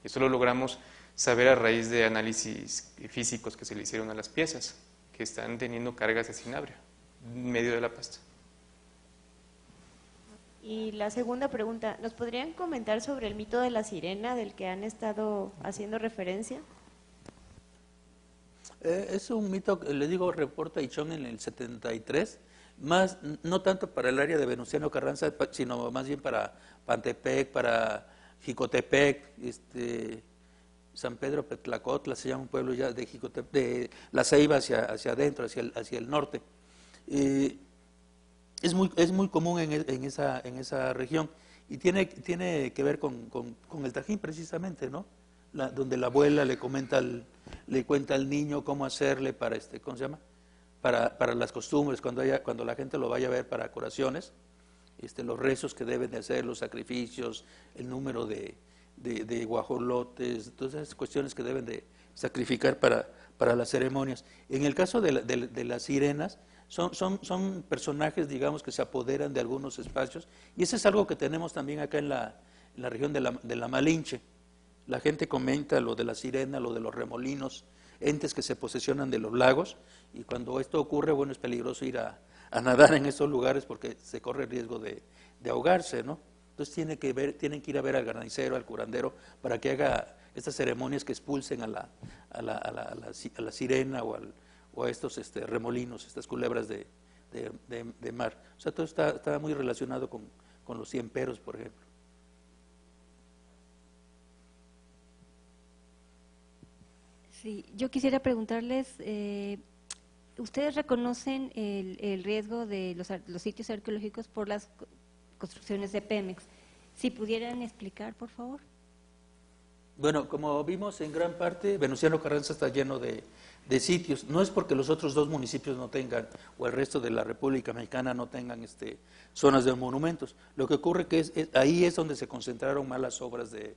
Y eso lo logramos saber a raíz de análisis físicos que se le hicieron a las piezas, que están teniendo cargas de cinabrio en medio de la pasta. Y la segunda pregunta, ¿nos podrían comentar sobre el mito de la sirena del que han estado haciendo referencia? Es un mito, le digo, reporta Ichón en el 73, más no tanto para el área de Venustiano Carranza, sino más bien para Pantepec, para Jicotepec, San Pedro Petlacotla, se llama un pueblo ya de Jicotepec, de La Ceiba hacia adentro, hacia el norte. Es muy común en esa región y tiene que ver con el Tajín precisamente, ¿no? donde la abuela le cuenta al niño cómo hacerle para, ¿cómo se llama? Para las costumbres, cuando la gente lo vaya a ver para curaciones, los rezos que deben de hacer, los sacrificios, el número de guajolotes, todas esas cuestiones que deben de sacrificar para las ceremonias. En el caso de las sirenas, son personajes, digamos, que se apoderan de algunos espacios, y eso es algo que tenemos también acá en la región de la Malinche. La gente comenta lo de la sirena, lo de los remolinos, entes que se posesionan de los lagos, y cuando esto ocurre, bueno, es peligroso ir a nadar en estos lugares porque se corre el riesgo de ahogarse, ¿no? Entonces tienen que ir a ver al garnanicero, al curandero, para que haga estas ceremonias que expulsen a la sirena o a estos remolinos, estas culebras de mar. O sea, todo está muy relacionado con los ciemperos, por ejemplo. Sí, yo quisiera preguntarles, ¿ustedes reconocen el riesgo de los sitios arqueológicos por las construcciones de Pemex? Si pudieran explicar, por favor. Bueno, como vimos en gran parte, Venustiano Carranza está lleno de sitios. No es porque los otros dos municipios no tengan, o el resto de la República Mexicana no tengan zonas de monumentos. Lo que ocurre que ahí es donde se concentraron más las obras de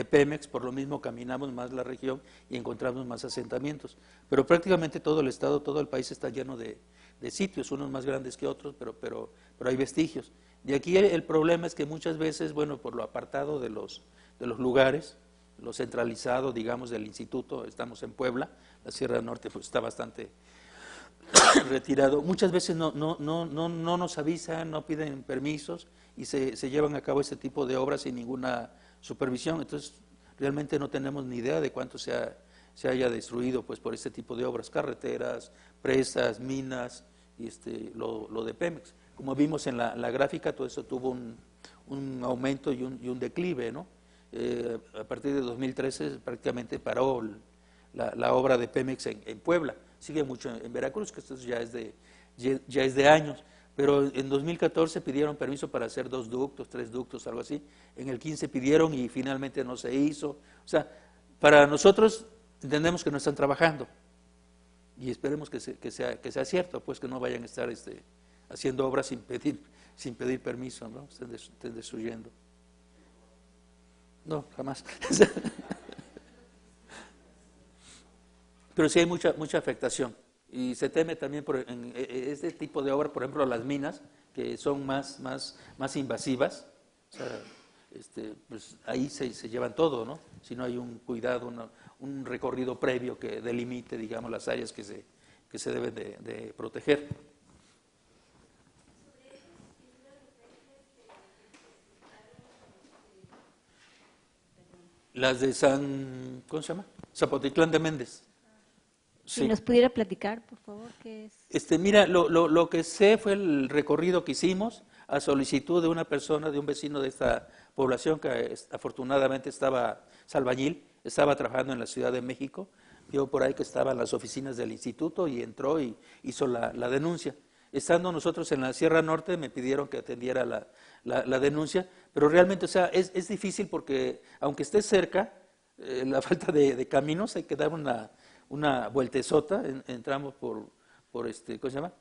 Pemex, por lo mismo caminamos más la región y encontramos más asentamientos. Pero prácticamente todo el estado, todo el país está lleno de sitios, unos más grandes que otros, pero hay vestigios. De aquí el problema es que muchas veces, bueno, por lo apartado de los lugares, lo centralizado, digamos, del instituto, estamos en Puebla, la Sierra Norte pues está bastante retirado. Muchas veces no nos avisan, no piden permisos y se llevan a cabo este tipo de obras sin ninguna supervisión. Entonces, realmente no tenemos ni idea de cuánto se haya destruido pues por este tipo de obras, carreteras, presas, minas y lo de Pemex. Como vimos en la gráfica, todo eso tuvo un aumento y un declive, ¿no? A partir de 2013 prácticamente paró la obra de Pemex en Puebla. Sigue mucho en Veracruz, que esto ya es de años, pero en 2014 pidieron permiso para hacer 2 ductos, 3 ductos, algo así. En el 15 pidieron y finalmente no se hizo. O sea, para nosotros entendemos que no están trabajando y esperemos que sea cierto, pues que no vayan a estar haciendo obras sin pedir permiso, ¿no? Estén destruyendo. No, jamás. Pero sí hay mucha afectación y se teme también por este tipo de obra, por ejemplo, las minas, que son más invasivas. O sea, pues ahí se llevan todo, ¿no? Si no hay un cuidado, un recorrido previo que delimite, digamos, las áreas que se deben de proteger. Las de ¿cómo se llama? Zapotitlán de Méndez. Sí. Si nos pudiera platicar, por favor, ¿qué es? Mira, lo que sé fue el recorrido que hicimos a solicitud de una persona, de un vecino de esta población que afortunadamente estaba albañil, estaba trabajando en la Ciudad de México, vio por ahí que estaban las oficinas del instituto y entró y hizo la denuncia. Estando nosotros en la Sierra Norte me pidieron que atendiera la denuncia, pero realmente, o sea, es difícil porque aunque esté cerca, la falta de caminos, hay que dar una vueltezota, entramos por ¿cómo se llama?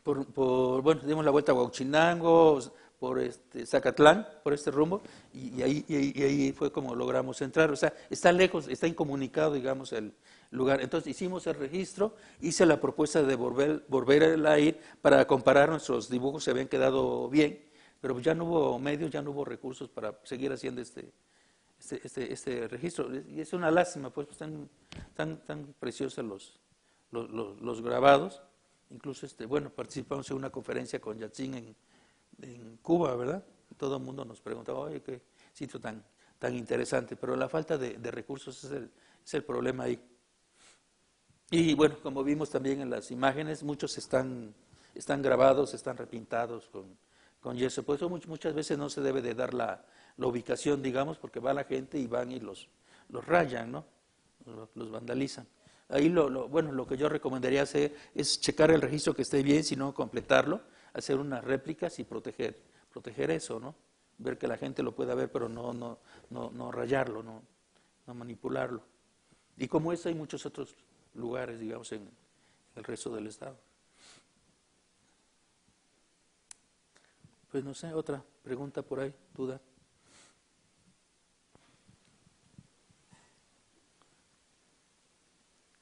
Bueno, dimos la vuelta a Huauchinango, por Zacatlán, por este rumbo, y ahí fue como logramos entrar. O sea, está lejos, está incomunicado, digamos, el lugar. Entonces hicimos el registro, hice la propuesta de volver a ir para comparar nuestros dibujos, se habían quedado bien, pero ya no hubo medios, ya no hubo recursos para seguir haciendo este registro. Y es una lástima, pues tan preciosos los grabados. Incluso bueno, participamos en una conferencia con Yatsin en Cuba, ¿verdad? Todo el mundo nos preguntaba, oye, qué sitio tan interesante, pero la falta de recursos es el problema ahí. Y bueno, como vimos también en las imágenes, muchos están grabados, están repintados con yeso. Por eso muchas veces no se debe de dar la ubicación, digamos, porque va la gente y van y los rayan, ¿no? Los vandalizan. Ahí lo que yo recomendaría hacer es checar el registro que esté bien, si no completarlo, hacer unas réplicas y proteger eso, ¿no? ver que la gente lo pueda ver, pero no rayarlo, no manipularlo. Y como es, hay muchos otros lugares, digamos, en el resto del estado. Pues no sé, otra pregunta por ahí, duda.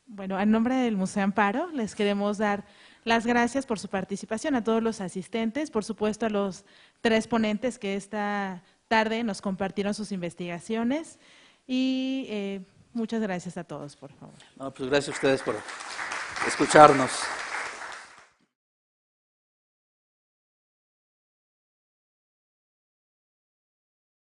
Bueno, en nombre del Museo Amparo les queremos dar las gracias por su participación, a todos los asistentes, por supuesto a los 3 ponentes que esta tarde nos compartieron sus investigaciones y muchas gracias a todos, por favor. No, pues gracias a ustedes por escucharnos.